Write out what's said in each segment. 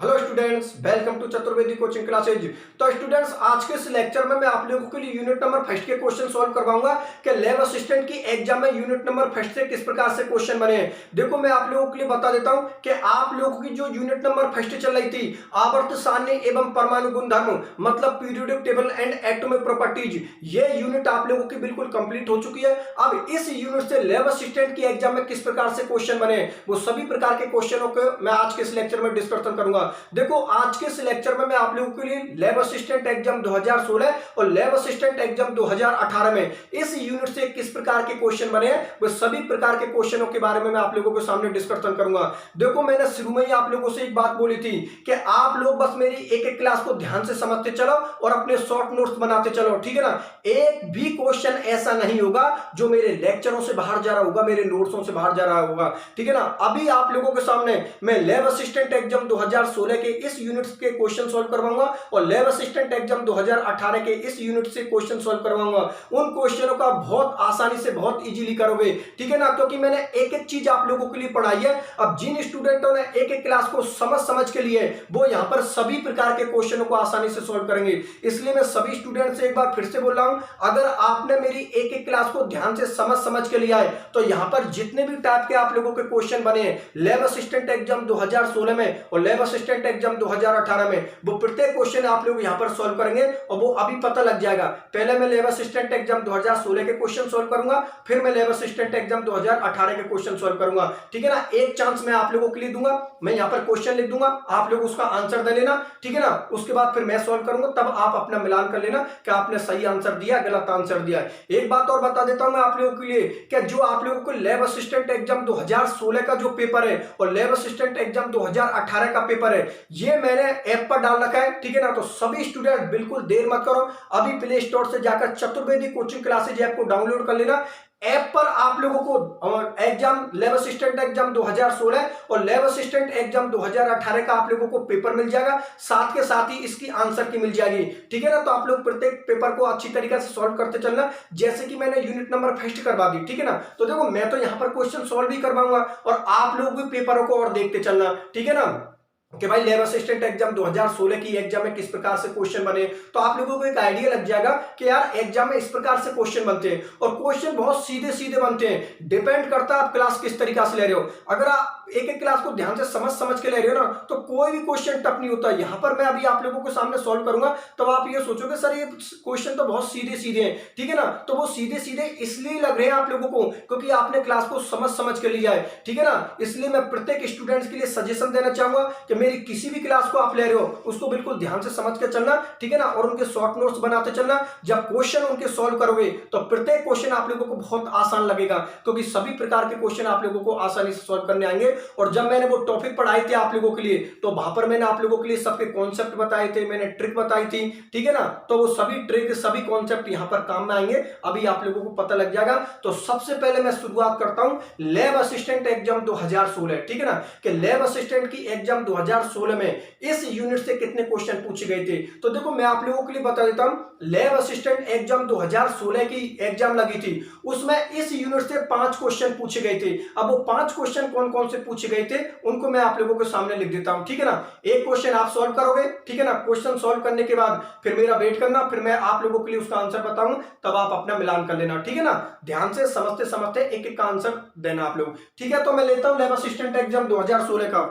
Hello students, welcome to Chaturvedi coaching classes. तो students, आज के इस लेक्चर में मैं आप लोगों के लिए यूनिट नंबर फर्स्ट के क्वेश्चन सॉल्व करवाऊंगा कि लैब असिस्टेंट की एग्जाम में यूनिट नंबर फर्स्ट से किस प्रकार से क्वेश्चन बने हैं। देखो, मैं आप लोगों के लिए बता देता हूं कि आप लोगों की जो यूनिट नंबर फर्स्ट चल रही थी, आवर्त सारणी एवं परमाणु गुणधर्म, मतलब periodic table and atomic properties, ये यूनिट आप लोगों की बिल्कुल कंप्लीट हो चुकी है। अब इस यूनिट से लैब असिस्टेंट की एग्जाम में किस प्रकार से क्वेश्चन बने, वो सभी प्रकार के क्वेश्चनों को मैं आज के इस लेक्चर में डिस्कशन करूंगा। देखो, आज के इस लेक्चर में मैं आप लोगों के लिए लैब असिस्टेंट एग्जाम 2016 और लैब असिस्टेंट एग्जाम 2018 में इस यूनिट से किस प्रकार के क्वेश्चन बने हैं, वो सभी प्रकार के क्वेश्चनों के बारे में मैं आप लोगों के सामने डिस्कशन करूंगा। देखो, मैंने शुरू में ही आप लोगों से एक बात बोली थी कि आप लोग बस मेरी एक एक क्लास को ध्यान से समझते चलो और अपने शॉर्ट नोट्स बनाते चलो, ठीक है ना। एक भी क्वेश्चन ऐसा नहीं होगा जो मेरे लेक्चरों से बाहर जा रहा होगा, मेरे नोट्सों से बाहर जा रहा होगा, ठीक है ना। अभी आप लोगों के सामने मैं लैब असिस्टेंट एग्जाम 2016 के इस यूनिट के क्वेश्चन सॉल्व करवाऊंगा और लैब असिस्टेंट एग्जाम 2018 के इस यूनिट से क्वेश्चन सॉल्व करवाऊंगा। उन क्वेश्चनों का बहुत आसानी से, बहुत इजीली करोगे, ठीक है ना, क्योंकि मैंने एक एक चीज आप लोगों के लिए पढ़ाई है। अब जिन स्टूडेंटों ने एक एक क्लास को समझ के लिए, वो यहां पर सभी प्रकार के क्वेश्चनों को आसानी से सॉल्व करेंगे। इसलिए मैं सभी स्टूडेंट से एक बार फिर से बोल रहा हूं, अगर आपने मेरी एक एक क्लास को ध्यान से समझ के लिया है, तो यहां पर जितने भी टाइप के आप लोगों के क्वेश्चन बने हैं लैब असिस्टेंट एग्जाम 2016 में और लैब असिस्टेंट एग्जाम 2018 में, वो प्रत्येक क्वेश्चन आप लोग यहां पर सॉल्व करेंगे और वो अभी पता लग जाएगा। पहले मैं लैब असिस्टेंट एग्जाम 2016 के क्वेश्चन सॉल्व करूंगा, फिर मैं लैब असिस्टेंट एग्जाम 2018 के क्वेश्चन सॉल्व करूंगा, ठीक है ना। एक चांस मैं आप लोगों के लिए दूंगा, मैं यहां पर क्वेश्चन लिख दूंगा, आप लोग उसका आंसर दे लेना, ठीक है ना। उसके बाद फिर मैं सॉल्व करूंगा, तब आप अपना मिलान कर लेना कि आपने सही आंसर दिया, गलत आंसर दिया। एक बात और बता देता हूं मैं आप लोगों के लिए कि जो आप लोगों को लैब असिस्टेंट एग्जाम 2016 का जो पेपर है और लैब असिस्टेंट एग्जाम 2018 का पेपर है, ये मैंने ऐप पर डाल रखा है, ठीक है ना। तो सभी स्टूडेंट बिल्कुल देर मत करो, अभी प्ले स्टोर से जाकर चतुर्वेदी कोचिंग क्लासेज ऐप को डाउनलोड कर लेना। ऐप पर आप लोगों को एग्जाम लैब असिस्टेंट एग्जाम 2016 और लैब असिस्टेंट एग्जाम 2018 का आप लोगों को पेपर मिल जाएगा, साथ के साथ ही इसकी आंसर की मिल जाएगी, ठीक है ना। तो आप लोग प्रत्येक पेपर को अच्छी तरीके से सॉल्व करते चलना, जैसे कि मैंने यूनिट नंबर फर्स्ट करवा दी, ठीक है ना। तो देखो, मैं तो यहां पर क्वेश्चन सॉल्व भी करवाऊंगा और आप लोग भी पेपरों को और देखते चलना, ठीक है ना, कि भाई लैब असिस्टेंट एग्जाम 2016 की एग्जाम में किस प्रकार से क्वेश्चन बने। तो आप लोगों को एक आइडिया लग जाएगा कि यार एग्जाम में इस प्रकार से क्वेश्चन बनते हैं और क्वेश्चन बहुत सीधे सीधे बनते हैं। डिपेंड करता है आप क्लास किस तरीका से ले रहे हो। अगर आप एक एक क्लास को ध्यान से समझ के ले रहे हो ना, तो कोई भी क्वेश्चन टफ नहीं होता। यहां पर मैं अभी आप लोगों के सामने सॉल्व करूंगा, तब तो आप ये सोचोगे सर ये क्वेश्चन तो बहुत सीधे सीधे हैं, ठीक है ना। तो वो सीधे सीधे इसलिए लग रहे हैं आप लोगों को क्योंकि आपने क्लास को समझ के लिया है, ठीक है ना। इसलिए मैं प्रत्येक स्टूडेंट्स के लिए सजेशन देना चाहूंगा कि मेरी किसी भी क्लास को आप ले रहे हो उसको बिल्कुल ध्यान से समझ के चलना, ठीक है ना, और उनके शॉर्ट नोट्स बनाते चलना। जब क्वेश्चन उनके सॉल्व करोगे तो प्रत्येक क्वेश्चन आप लोगों को बहुत आसान लगेगा, क्योंकि सभी प्रकार के क्वेश्चन आप लोगों को आसानी से सॉल्व करने आएंगे। और जब मैंने वो टॉपिक पढ़ाए थे आप लोगों के लिए, तो वहां पर मैंने आप लोगों के लिए सबके कॉन्सेप्ट बताए थे, मैंने ट्रिक बताई थी, ठीक है ना। तो वो सभी ट्रिक, सभी कॉन्सेप्ट यहां पर काम में आएंगे, अभी आप लोगों को पता लग जाएगा। तो सबसे पहले मैं शुरुआत करता हूं लैब असिस्टेंट एग्जाम 2016, ठीक है ना, कि लैब असिस्टेंट की एग्जाम 2016 में इस यूनिट से कितने क्वेश्चन पूछे गए थे। तो देखो, मैं आप लोगों के लिए बता देता हूं, लैब असिस्टेंट एग्जाम 2016 की एग्जाम लगी थी, उसमें इस यूनिट से 5 क्वेश्चन पूछे गए थे। अब वो 5 क्वेश्चन कौन कौन से पूछे गए थे उनको मैं आप लोगों के सामने लिख देता हूं, ठीक है ना। एक क्वेश्चन आप सॉल्व करोगे, ठीक है ना। क्वेश्चन सॉल्व करने के बाद फिर मेरा वेट करना, फिर मैं आप लोगों के लिए उसका आंसर बताऊं, तब आप अपना मिलान कर लेना, ठीक है ना। ध्यान से समझते एक एक का आंसर देना आप लोग, ठीक है। तो मैं लेता हूं लैब असिस्टेंट एग्जाम 2016 का।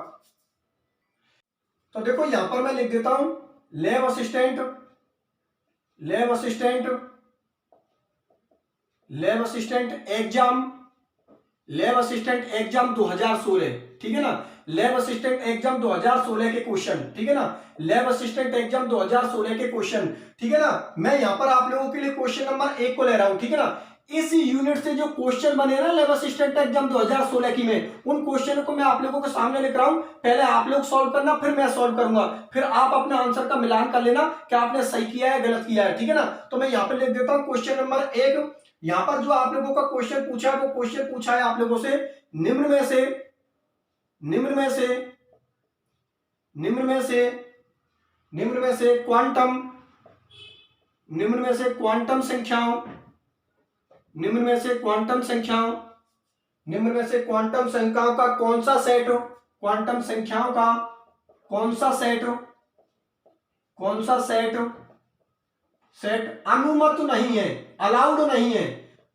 तो देखो, यहां पर मैं लिख देता हूं lab assistant lab assistant lab assistant exam lab assistant exam 2016, ठीक है ना। लैब असिस्टेंट एग्जाम 2016 के क्वेश्चन, ठीक है ना। लैब असिस्टेंट एग्जाम 2016 के क्वेश्चन, ठीक है ना। मैं यहां पर आप लोगों के लिए क्वेश्चन नंबर 1 को ले रहा हूं, ठीक है ना। इस यूनिट से जो क्वेश्चन बने ना लैब असिस्टेंट एग्जाम 2016 की में, उन क्वेश्चनों को मैं आप लोगों के सामने लिख रहा हूं। पहले आप लोग सॉल्व करना, फिर मैं सॉल्व करूंगा, फिर आप अपने आंसर का मिलान कर लेना कि आपने सही किया है गलत किया है, ठीक है ना। तो मैं यहां पर लिख देता हूं क्वेश्चन नंबर 1। यहां पर जो आप लोगों का क्वेश्चन पूछा है, वो क्वेश्चन पूछा है आप लोगों से निम्न में से निम्न में से निम्न में से निम्न में से क्वांटम निम्न में से क्वांटम संख्याओं निम्न में से क्वांटम संख्याओं निम्न में से क्वांटम संख्याओं का कौन सा सेट, क्वांटम संख्याओं का कौन सा सेट सेट अनुमत नहीं है, अलाउड नहीं है,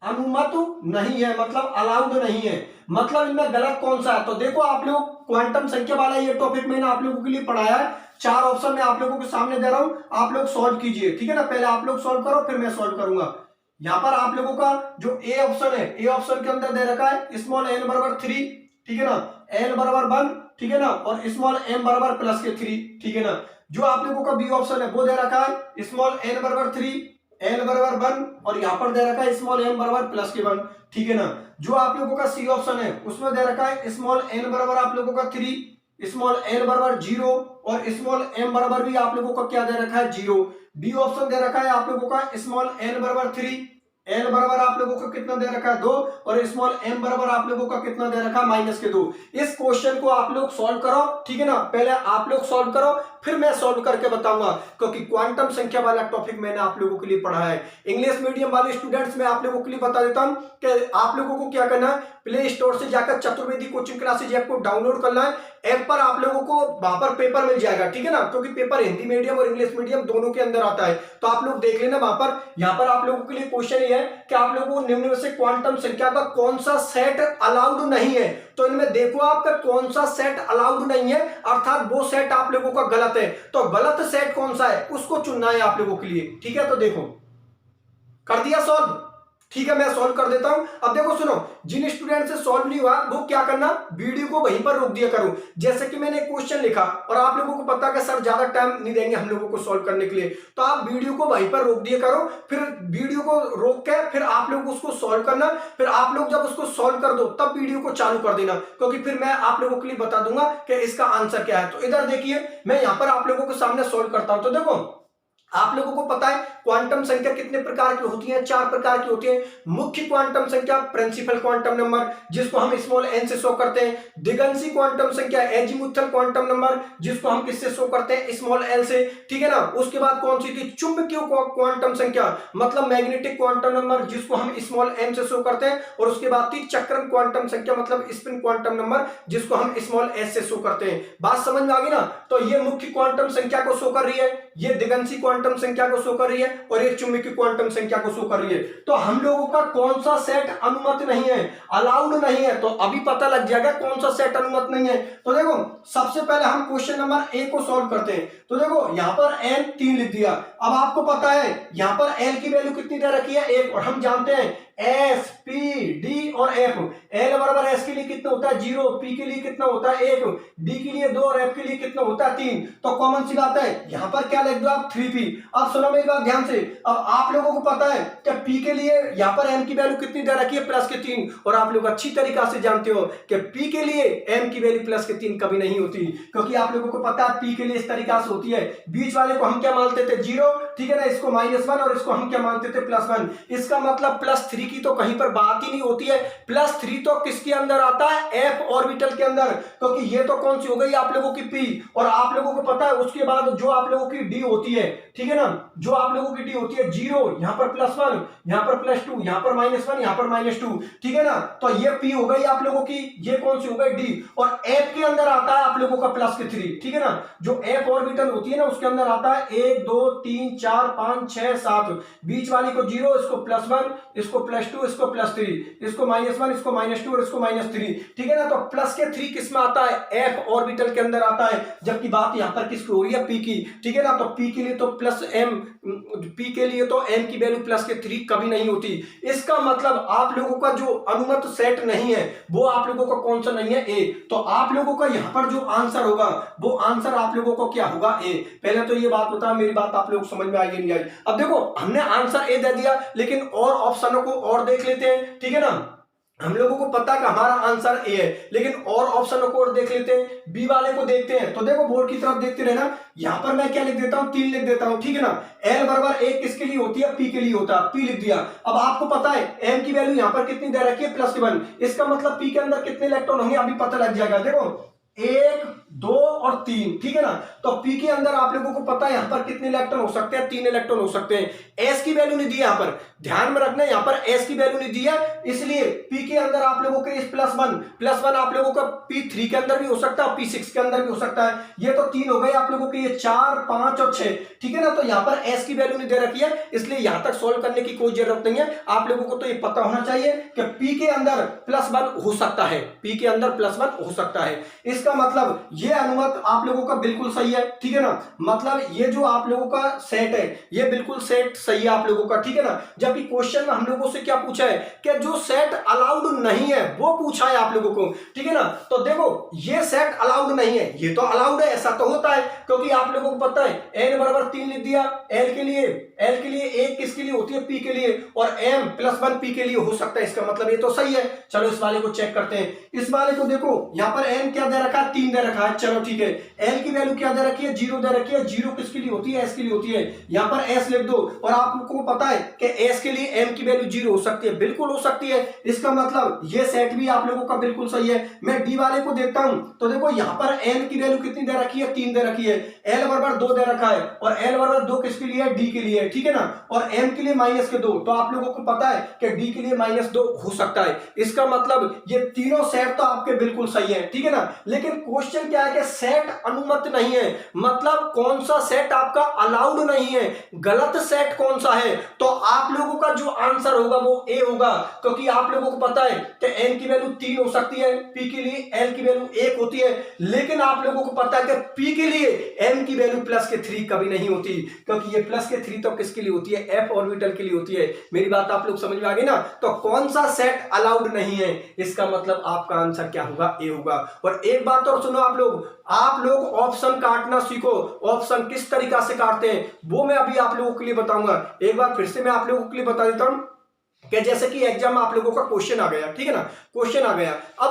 अनुमत नहीं है मतलब अलाउड नहीं है, मतलब इनमें गलत कौन सा है। तो देखो आप लोग क्वांटम संख्या वाला ये टॉपिक मैंने आप लोगों के लिए पढ़ाया है, 4 ऑप्शन मैं आप लोगों के सामने दे रहा हूं, आप लोग सॉल्व कीजिए, ठीक है ना। पहले आप लोग सॉल्व करो फिर मैं सॉल्व करूंगा। यहां पर आप लोगों का जो ए ऑप्शन है, ए ऑप्शन के अंदर दे रखा है स्मॉल n बराबर 3, ठीक है ना, n बराबर 1, ठीक है ना, और स्मॉल m बराबर प्लस के 3, ठीक है ना। जो आप लोगों का बी ऑप्शन है वो दे रखा है स्मॉल n बराबर 3, n बराबर 1 और यहाँ पर दे रखा है स्मॉल m बराबर प्लस के 1, ठीक है ना। जो आप लोगों का सी ऑप्शन है उसमें दे रखा है स्मॉल n बराबर आप लोगों का 3, स्मॉल n बराबर 0 और स्मॉल m बराबर भी आप लोगों का क्या दे रखा है 0। बी ऑप्शन दे रखा है आप लोगों का स्मॉल n बराबर 3, n बराबर आप लोगों का कितना दे रखा है 2 और स्मॉल m बराबर आप लोगों का कितना दे रखा है -2। इस क्वेश्चन को आप लोग सॉल्व करो, ठीक है ना। पहले आप लोग सॉल्व करो फिर मैं सॉल्व करके बताऊंगा, क्योंकि क्वांटम संख्या वाला टॉपिक मैंने आप लोगों के लिए पढ़ा है। इंग्लिश मीडियम वाले स्टूडेंट्स मैं आप लोगों के लिए बता देता हूं कि आप लोगों को क्या करना है, प्ले स्टोर से जाकर चतुर्वेदी कोचिंग क्लासेज ऐप को डाउनलोड करना है। ऐप पर आप लोगों को वहां पर पेपर मिल जाएगा, ठीक है ना, क्योंकि पेपर हिंदी मीडियम और इंग्लिश मीडियम दोनों के अंदर आता है, तो आप लोग देख लेना वहां पर। यहाँ पर आप लोगों के लिए क्वेश्चन ये है कि आप लोगों को निम्न में से क्वांटम संख्या का कौन सा सेट अलाउड नहीं है। तो इनमें देखो आपका कौन सा सेट अलाउड नहीं है, अर्थात वो सेट आप लोगों का गलत है। तो गलत सेट कौन सा है उसको चुनना है आप लोगों के लिए, ठीक है। तो देखो कर दिया सॉल्व, ठीक है, मैं सॉल्व कर देता हूं। अब देखो सुनो, जिन स्टूडेंट से सॉल्व नहीं हुआ वो क्या करना, वीडियो को वहीं पर रोक दिया करो। जैसे कि मैंने क्वेश्चन लिखा और आप लोगों को पता कि सर ज्यादा टाइम नहीं देंगे हम लोगों को सॉल्व करने के लिए, तो आप वीडियो को वहीं पर रोक दिया करो, फिर वीडियो को रोक के फिर आप लोग उसको सॉल्व करना। फिर आप लोग जब उसको सॉल्व कर दो तब वीडियो को चालू कर देना, क्योंकि फिर मैं आप लोगों के लिए बता दूंगा कि इसका आंसर क्या है। तो इधर देखिए मैं यहां पर आप लोगों के सामने सॉल्व करता हूं। तो देखो आप लोगों को पता है क्वांटम संख्या कितने प्रकार की होती है, 4 प्रकार की होती है। मुख्य क्वांटम संख्या प्रिंसिपल क्वांटम नंबर जिसको हम स्मॉल n से शो करते हैं, दिगंशी क्वांटम संख्या एजीमुथल क्वांटम नंबर जिसको हम किससे शो करते हैं, स्मॉल l से, ठीक है ना। उसके बाद कौन सी थी, चुंबकीय क्वांटम संख्या मतलब मैग्नेटिक क्वांटम नंबर जिसको हम स्मॉल m से शो करते हैं, और उसके बाद थी चक्रण क्वांटम संख्या मतलब स्पिन क्वांटम नंबर जिसको हम स्मॉल s से शो करते हैं। बात समझ में आ गई ना। तो ये मुख्य क्वांटम संख्या को शो कर रही है, ये दिगंशी क्वांटम संख्या को शो कर रही है और ये चुंबकीय क्वांटम संख्या को शो कर रही है। तो हम लोगों का कौन सा सेट अनुमत नहीं है, अलाउड नहीं है, तो अभी पता लग जाएगा कौन सा सेट अनुमत नहीं है। तो देखो सबसे पहले हम क्वेश्चन नंबर ए को सॉल्व करते हैं। तो देखो यहां पर n 3 लिख दिया। अब आपको पता है यहां पर l की वैल्यू कितनी दे रखी है 1, और हम जानते हैं S, P, D और F। L बराबर S के लिए कितना होता है 0, P के लिए कितना होता है 1, D के लिए 2 और F के लिए कितना होता है 3। तो कॉमन सी बात है यहां पर क्या लिख दो आप 3P। अब सुनो मेरी बात ध्यान से, अब आप लोगों को पता है कि P के लिए यहां पर M की वैल्यू कितनी दे रखी है प्लस के 3, और आप लोग अच्छी तरीका से जानते हो कि P के लिए M की वैल्यू प्लस के 3 कभी नहीं होती, क्योंकि आप लोगों को पता है P के लिए इस तरीका से होती है, बीच वाले को हम क्या मानते थे 0, ठीक है ना, इसको -1 और इसको हम क्या मानते थे +1। इसका मतलब +3 की तो कहीं पर बात ही नहीं होती है। +3 तो किसके अंदर आता है, f ऑर्बिटल के अंदर, क्योंकि ये तो कौन सी हो गई आप लोगों की p, और आप लोगों को पता है उसके बाद जो आप लोगों की d होती है, ठीक है ना, जो आप लोगों की d होती है 0, यहां पर +1, यहां पर +2, यहां पर -1, यहां पर -2, ठीक है ना। तो ये p हो गई आप लोगों की, ये कौन सी हो गई d, और f के अंदर आता है आप लोगों का +3, ठीक है ना। जो f ऑर्बिटल होती है ना उसके अंदर आता है 1 2 3 4 5 6 7, बीच वाली को 0, इसको +1, इसको +2, इसको +3, इसको -1, इसको -2 और इसको -3, ठीक है ना। तो प्लस के 3 किस में आता है, f ऑर्बिटल के अंदर आता है, जबकि बात यहां पर किसकी हो रही है, p की, ठीक है ना। तो p के लिए तो +m, p के लिए तो m की वैल्यू +3 कभी नहीं होती। इसका मतलब आप लोगों का जो अनुमत सेट नहीं है वो आप लोगों का कौन सा नहीं है, a। तो आप लोगों का यहां पर जो आंसर होगा वो आंसर आप लोगों को क्या होगा, a। पहले तो ये बात बता, मेरी बात आप लोग समझ में आई नहीं आई। अब देखो हमने आंसर a दे दिया, लेकिन और ऑप्शनों को और देख लेते हैं, ठीक है ना। हम लोगों को पता कि हमारा आंसर ए है, लेकिन और ऑप्शनों को और देख लेते हैं, बी वाले को देखते हैं। तो देखो बोर्ड की तरफ देखते रहना, यहां पर मैं क्या लिख देता हूं 3 लिख देता हूं, ठीक है ना। L बराबर 1 किसके लिए होती है, P के लिए होता है, P लिख दिया। अब आपको पता है M की वैल्यू यहां पर कितनी दे रखी है +1, इसका मतलब P के अंदर कितने इलेक्ट्रॉन होंगे अभी पता लग जाएगा। देखो 1, 2 और 3, ठीक है ना। तो पी के अंदर आप लोगों को पता है यहां पर कितने इलेक्ट्रॉन हो सकते हैं, 3 इलेक्ट्रॉन हो सकते हैं। एस की वैल्यू नहीं दी यहां पर, ध्यान में रखना यहां पर एस की वैल्यू नहीं दी है, इसलिए पी के अंदर आप लोगों के इस +1 आप लोगों का P3 के अंदर भी हो सकता है, P6 के अंदर भी हो सकता है। ये तो 3 हो गए आप लोगों के, ये 4, 5 और 6, ठीक है ना। तो यहां पर एस की वैल्यू नहीं दे रखी है, इसलिए यहां तक सोल्व करने की कोई जरूरत नहीं है। आप लोगों को तो ये पता होना चाहिए कि पी के अंदर +1 हो सकता है, पी के अंदर +1 हो सकता है। इसका मतलब ये अनुमत आप लोगों का बिल्कुल सही है, ठीक है ना। मतलब ये जो आप लोगों का सेट है ये बिल्कुल सेट सही है आप लोगों का, ठीक है ना। जबकि क्वेश्चन में हम लोगों से क्या पूछा है कि जो सेट अलाउड नहीं है वो पूछा है आप लोगों को, ठीक है ना। तो देखो ये सेट अलाउड नहीं है, ये तो अलाउड है, ऐसा तो होता है, क्योंकि आप लोगों को पता है n बराबर 3 लिख दिया, एल के लिए 1 किसके लिए होती है, पी के लिए, और m +1 पी के लिए हो सकता है। इसका मतलब ये तो सही है। चलो इस वाले को चेक करते हैं। इस वाले को देखो यहां पर n क्या दे रखा है, 3 दे रखा है, चलो ठीक है। l की वैल्यू क्या दे रखी है, 0 दे रखी है, 0 किसके लिए होती है, s के लिए होती है। यहां पर s लिख दो, और आप लोगों को पता है कि s के लिए m की वैल्यू 0 हो सकती है, बिल्कुल हो सकती है। इसका मतलब ये सेट भी आप लोगों का बिल्कुल सही है। मैं d वाले को देखता हूं, तो देखो यहां पर n की वैल्यू कितनी दे रखी है, 3 दे रखी है, l बराबर 2 दे रखा है, और l बराबर 2 किसके लिए है, d के लिए, ठीक है ना। और m के लिए -2, तो आप लोगों को पता है कि d के लिए -2 हो सकता है। इसका मतलब ये तीनों सेट तो आपके बिल्कुल सही है, ठीक है ना। लेकिन क्वेश्चन क्या है कि सेट अनुमत नहीं है, मतलब कौन सा सेट आपका अलाउड नहीं है, गलत सेट कौन सा है। तो आप लोगों का जो आंसर होगा वो ए होगा, क्योंकि आप लोगों को पता है कि n की वैल्यू 3 हो सकती है, p के लिए l की वैल्यू 1 होती है, लेकिन आप लोगों को पता है कि p के लिए m की वैल्यू +3 कभी नहीं होती, क्योंकि ये +3 तो किसके लिए होती है, f ऑर्बिटल के लिए होती है। मेरी बात आप लोग समझ में आ गई ना। तो कौन सा सेट अलाउड नहीं है, इसका मतलब आपका आंसर क्या होगा, ए होगा। और एक बात और सुनो आप लोग ऑप्शन काटना सीखो। ऑप्शन किस तरीका से काटते हैं वो मैं अभी आप लोगों के लिए बताऊंगा। एक बार फिर से मैं आप लोगों के लिए बता देता हूं कि जैसे कि एग्जाम में आप लोगों का क्वेश्चन आ गया, ठीक है ना, क्वेश्चन आ गया। अब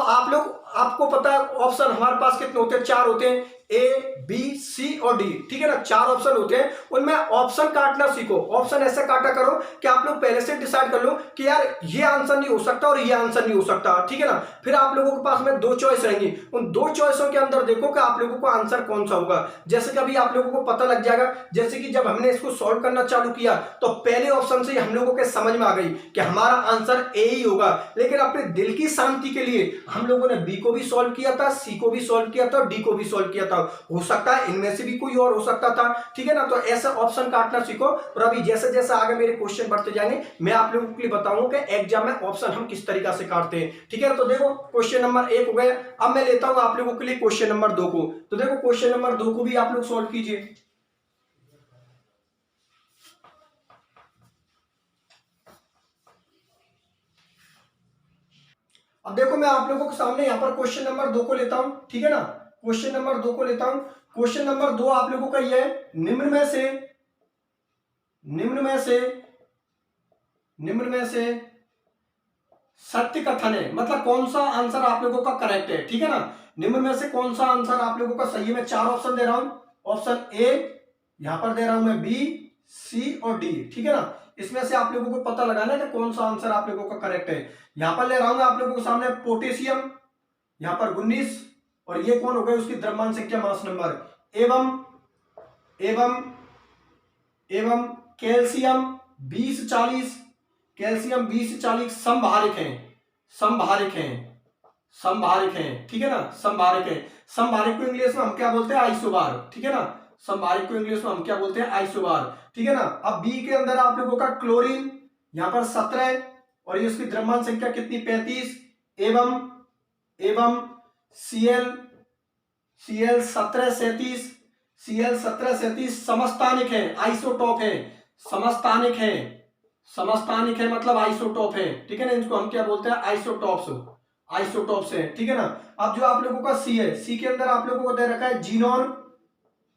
आपको पता है ऑप्शन हमारे पास कितने होते हैं, 4 होते हैं, ए बी सी और डी, ठीक है ना, 4 ऑप्शन होते हैं। उनमें ऑप्शन काटना सीखो। ऑप्शन ऐसे काटा करो कि आप लोग पहले से डिसाइड कर लो कि यार ये आंसर नहीं हो सकता और ये आंसर नहीं हो सकता, ठीक है ना। फिर आप लोगों के पास में 2 चॉइस रहेंगी, उन 2 चॉइसों के अंदर देखो कि आप लोगों को आंसर कौन सा होगा। जैसे कि अभी आप लोगों को पता लग जाएगा, जैसे कि जब हमने इसको सॉल्व करना चालू किया तो पहले ऑप्शन से हम लोगों के समझ में आ गई कि हमारा आंसर ए ही होगा। लेकिन अपने दिल की शांति के लिए हम लोगों ने बी को भी सॉल्व किया था, सी को भी सॉल्व किया था और डी को भी सॉल्व किया था। हो सकता है इनमें से भी कोई और हो सकता था, ठीक है ना। तो ऐसा ऑप्शन काटना सीखो। और अभी जैसे जैसे आगे मेरे क्वेश्चन बढ़ते जाएंगे मैं आप लोगों के लिए बताऊंगा कि एग्जाम में ऑप्शन हम किस तरीका से काटते हैं, ठीक है। तो देखो क्वेश्चन नंबर 1 हो गया। अब मैं लेता हूं आप लोगों के लिए क्वेश्चन नंबर 2 को। तो देखो क्वेश्चन नंबर 2 को भी आप लोग सॉल्व कीजिए। अब देखो मैं आप लोगों के सामने यहां पर क्वेश्चन नंबर 2 को लेता हूं, ठीक है ना। क्वेश्चन नंबर 2 को लेता हूं। क्वेश्चन नंबर 2 आप लोगों का ये है, निम्न में से सत्य कथन है, मतलब कौन सा आंसर आप लोगों का करेक्ट है, ठीक है ना। निम्न में से कौन सा आंसर आप लोगों का सही है। मैं 4 ऑप्शन दे रहा हूं। ऑप्शन ए, यहां पर दे रहा हूं मैं बी, सी और डी, ठीक है ना। इसमें से आप लोगों को पता लगाना है कि कौन सा आंसर आप लोगों का करेक्ट है। यहां पर ले रहा हूं आप लोगों के सामने पोटेशियम, यहां पर 19, और ये कौन हो गए उसकी द्रव्यमान संख्या मास नंबर, एवं एवं एवं कैल्शियम 20-40, कैल्शियम 20-40 संभारिक हैं, ठीक है ना। संभारिक को इंग्लिश में हम क्या बोलते हैं, आइसोबार, ठीक है ना। संभारिक को इंग्लिश में हम क्या बोलते हैं, आइसोबार, ठीक है ना। अब बी के अंदर आप लोगों का क्लोरीन यहां पर 17, और ये उसकी द्रव्यमान संख्या कितनी, 35, एवं Cl 1737 समस्थानिक है, आइसोटॉप है, समस्थानिक है मतलब आइसोटॉप है, ठीक है ना। इनको हम क्या बोलते हैं, आइसोटॉप्स है, ठीक है ना। अब जो आप लोगों का सी है, सी के अंदर आप लोगों को दे रखा है जीनोन,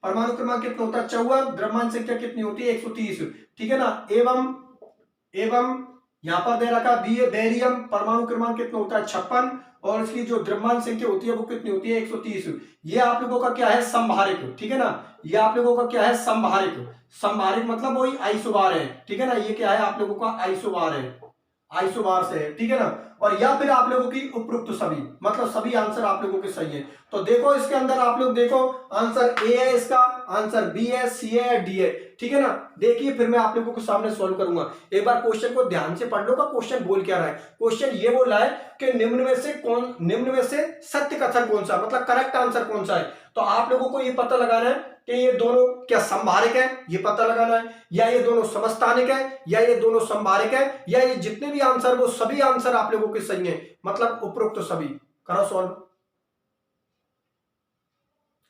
परमाणु क्रमांक कितना होता है, 54, द्रव्यमान संख्या कितनी होती है, 130, ठीक है ना। एवं यहां पर दे रखा बी है बेरियम, परमाणु क्रमांक कितना होता है, 56, और इसकी जो द्रव्यमान संख्या होती है वो कितनी होती है, 130। ये आप लोगों का क्या है, संभारिक, ठीक है ना। ये आप लोगों का क्या है, संभारिक मतलब वही आइसोबार है, ठीक है ना। ये क्या है आप लोगों का, आइसोबार से है, ठीक है ना। और या फिर आप लोगों की उपरोक्त सभी, मतलब सभी आंसर आप लोगों के सही है। तो देखो इसके अंदर आप लोग देखो, आंसर ए है इसका, आंसर बी है, सी है, डी है, ठीक है ना। देखिए फिर मैं आप लोगों के सामने सॉल्व करूंगा। एक बार क्वेश्चन को ध्यान से पढ़ लो का क्वेश्चन बोल क्या रहा है। क्वेश्चन ये बोल रहा है कि निम्न में से सत्य कथन कौन सा, मतलब करेक्ट आंसर कौन सा है। तो आप लोगों को ये पता लगाना है कि ये दोनों क्या संभारक है, ये पता लगाना है, या ये दोनों समस्थानिक है, या ये दोनों संभारक है, या ये जितने भी आंसर वो सभी आंसर आप लोगों के सही है, मतलब उपरोक्त सभी। करो सॉल्व,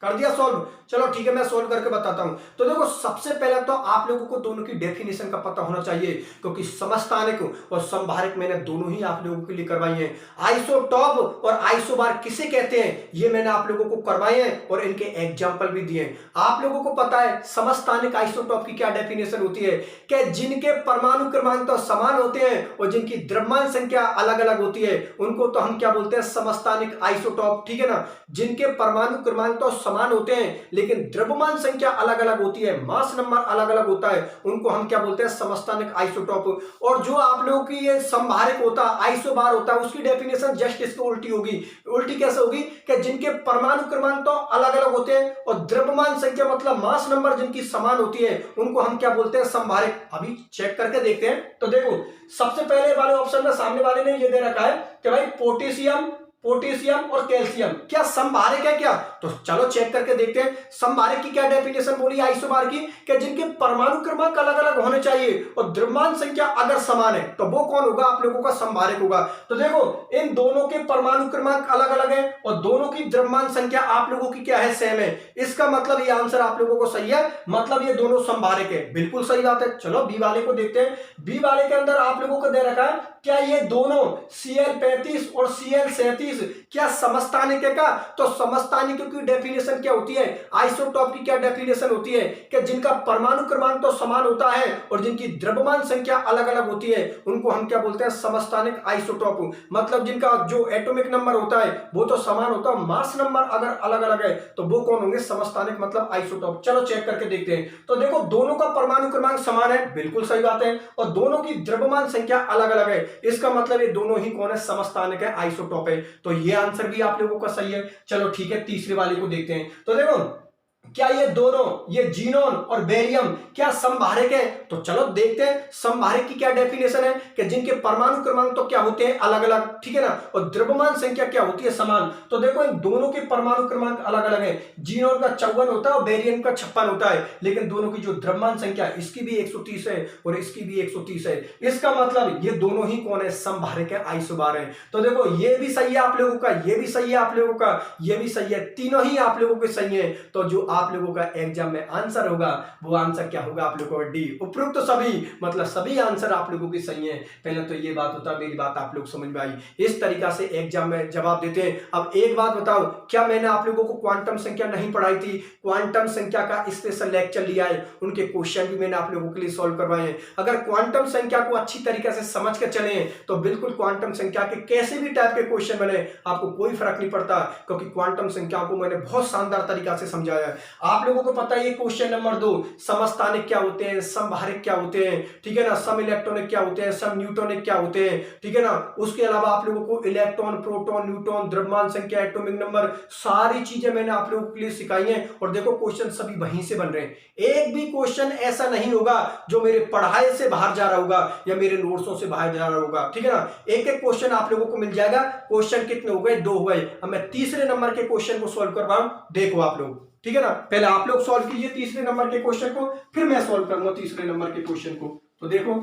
कर दिया सॉल्व। चलो ठीक है, मैं सॉल्व करके बताता हूं। तो देखो सबसे पहले तो आप लोगों को दोनों की डेफिनेशन का पता होना चाहिए, क्योंकि समस्थानिक और संभारक मैंने दोनों ही आप लोगों के लिए करवाई हैं। आइसोटॉप और आइसोबार किसे कहते हैं ये मैंने आप लोगों को करवाए हैं और इनके एग्जाम्पल भी दिए हैं। आप लोगों को पता है समस्थानिक आइसोटॉप की क्या डेफिनेशन होती है, कि जिनके परमाणु क्रमांक तो समान होते हैं और जिनकी द्रव्यमान संख्या अलग अलग होती है उनको तो हम क्या बोलते हैं, समस्थानिक आइसोटॉप, ठीक है ना। जिनके परमाणु क्रमांक तो समान होते हैं लेकिन द्रव्यमान संख्या अलग अलग होती है, मास नंबर अलग अलग होता है, उनको हम क्या बोलते हैं, समस्थानिक आइसोटॉप। और जो आप लोगों की ये संभारक होता है, आइसोबार होता है, उसकी डेफिनेशन जस्ट इसको उल्टी होगी। उल्टी कैसे होगी, कि जिनके परमाणु क्रमांक तो अलग अलग होते हैं और द्रव्यमान संख्या मतलब मास नंबर जिनकी समान होती है उनको हम क्या बोलते हैं, संभारक। अभी चेक करके देखते हैं। तो देखो सबसे पहले वाले ऑप्शन में सामने वाले ने ये दे रखा है कि भाई पोटेशियम और कैल्शियम क्या संभारक है क्या। तो चलो चेक करके देखते हैं संभारक की क्या डेफिनेशन बोली आइसोबार की, कि जिनके परमाणु क्रमांक अलग अलग होने चाहिए और द्रव्यमान संख्या अगर समान है तो वो कौन होगा, आप लोगों का संभारक होगा। तो देखो इन दोनों के परमाणु क्रमांक अलग अलग है और दोनों की द्रव्यमान संख्या आप लोगों की क्या है, सेम है। इसका मतलब ये आंसर आप लोगों को सही है, मतलब ये दोनों संभारक है, बिल्कुल सही बात है। चलो बी वाले को देखते हैं। बी वाले के अंदर आप लोगों को दे रखा है क्या ये दोनों Cl35 और Cl37 क्या समस्थानिक है का। तो समस्थानिकों की डेफिनेशन क्या होती है, आइसोटॉप की क्या डेफिनेशन होती है, कि जिनका परमाणु क्रमांक तो समान होता है और जिनकी द्रव्यमान संख्या अलग अलग होती है उनको हम क्या बोलते हैं, समस्थानिक आइसोटॉप। मतलब जिनका जो एटॉमिक नंबर होता है वो तो समान होता है, मास नंबर अगर अलग अलग है तो वो कौन होंगे, समस्थानिक मतलब आइसोटॉप। चलो चेक करके देखते हैं। तो देखो दोनों का परमाणु क्रमांक समान है, बिल्कुल सही बात है, और दोनों की द्रव्यमान संख्या अलग अलग है, इसका मतलब ये दोनों ही कौन है, समस्थानिक है, आइसोटॉप है। तो ये आंसर भी आप लोगों का सही है। चलो ठीक है, तीसरे वाले को देखते हैं। तो देखो क्या ये दोनों, ये जीनोन और बेरियम क्या संभारक है। तो चलो देखते हैं संभारक की क्या डेफिनेशन है, कि जिनके परमाणु क्रमांक तो क्या होते हैं, अलग अलग, ठीक है ना, और द्रव्यमान संख्या क्या होती है, समान। तो देखो इन दोनों के परमाणु क्रमांक अलग अलग है, जीनोन का 54 होता है और बेरियम का 56 होता है, लेकिन दोनों की जो द्रव्यमान संख्या इसकी भी 130 है और इसकी भी 130 है। इसका मतलब ये दोनों ही कौन है, संभारक है, आइसोबार है। तो देखो ये भी सही है आप लोगों का, ये भी सही है आप लोगों का, ये भी सही है, तीनों ही आप लोगों के सही है। तो जो आप लोगों का एग्जाम में आंसर होगा वो आंसर क्या होगा, आप लोगों का डी, उपरोक्त सभी, मतलब सभी आंसर आप लोगों के सही है। पहले तो ये बात होता है, मेरी बात आप लोग समझ में आई, इस तरीका से एग्जाम में जवाब देते हैं। अब एक बात बताओ, क्या मैंने आप लोगों को क्वांटम संख्या नहीं पढ़ाई थी, क्वांटम संख्या का स्पेशल लेक्चर लिया है, उनके क्वेश्चन भी मैंने आप लोगों के लिए सॉल्व करवाए हैं। अगर क्वांटम संख्या को अच्छी तरीके से समझ के चले तो बिल्कुल क्वांटम संख्या के कैसे भी टाइप के क्वेश्चन बने आपको कोई फर्क नहीं पड़ता, क्योंकि क्वांटम संख्या को मैंने बहुत शानदार तरीका से समझाया है। आप लोगों को पता है ये क्वेश्चन नंबर 2, समस्थानिक क्या होते हैं, संभारक क्या होते हैं, ठीक है ना, सम इलेक्ट्रॉनिक क्या होते हैं, सम न्यूट्रॉनिक क्या होते हैं, ठीक है ना। उसके अलावा आप लोगों को इलेक्ट्रॉन, प्रोटॉन, न्यूट्रॉन, द्रव्यमान संख्या, एटॉमिक नंबर, सारी चीजें मैंने आप लोगों के लिए सिखाई हैं। और देखो क्वेश्चन सभी वहीं से बन रहे हैं, एक भी क्वेश्चन ऐसा नहीं होगा जो मेरे पढ़ाई से बाहर जा रहा होगा या मेरे नोट्सों से बाहर जा रहा होगा, ठीक है ना। एक एक क्वेश्चन आप लोगों को मिल जाएगा। क्वेश्चन कितने हो गए, 2 हो गए। अब मैं तीसरे नंबर के क्वेश्चन को सॉल्व कर रहा हूं, देखो आप लोग, ठीक है ना। पहले आप लोग सॉल्व कीजिए तीसरे नंबर के क्वेश्चन को, फिर मैं सॉल्व करूंगा तीसरे नंबर के क्वेश्चन को। तो देखो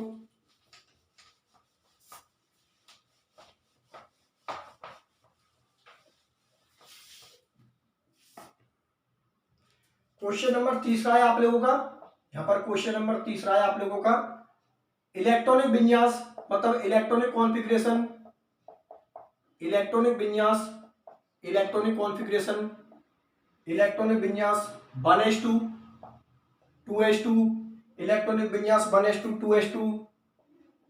क्वेश्चन नंबर तीसरा है आप लोगों का, यहां पर क्वेश्चन नंबर तीसरा है आप लोगों का, इलेक्ट्रॉनिक विन्यास मतलब इलेक्ट्रॉनिक कॉन्फ़िगरेशन, इलेक्ट्रॉनिक विन्यास, इलेक्ट्रॉनिक कॉन्फ़िगरेशन, इलेक्ट्रॉनिक विन्यास 1s2 2s2, इलेक्ट्रॉनिक विन्यास 1s2 2s2,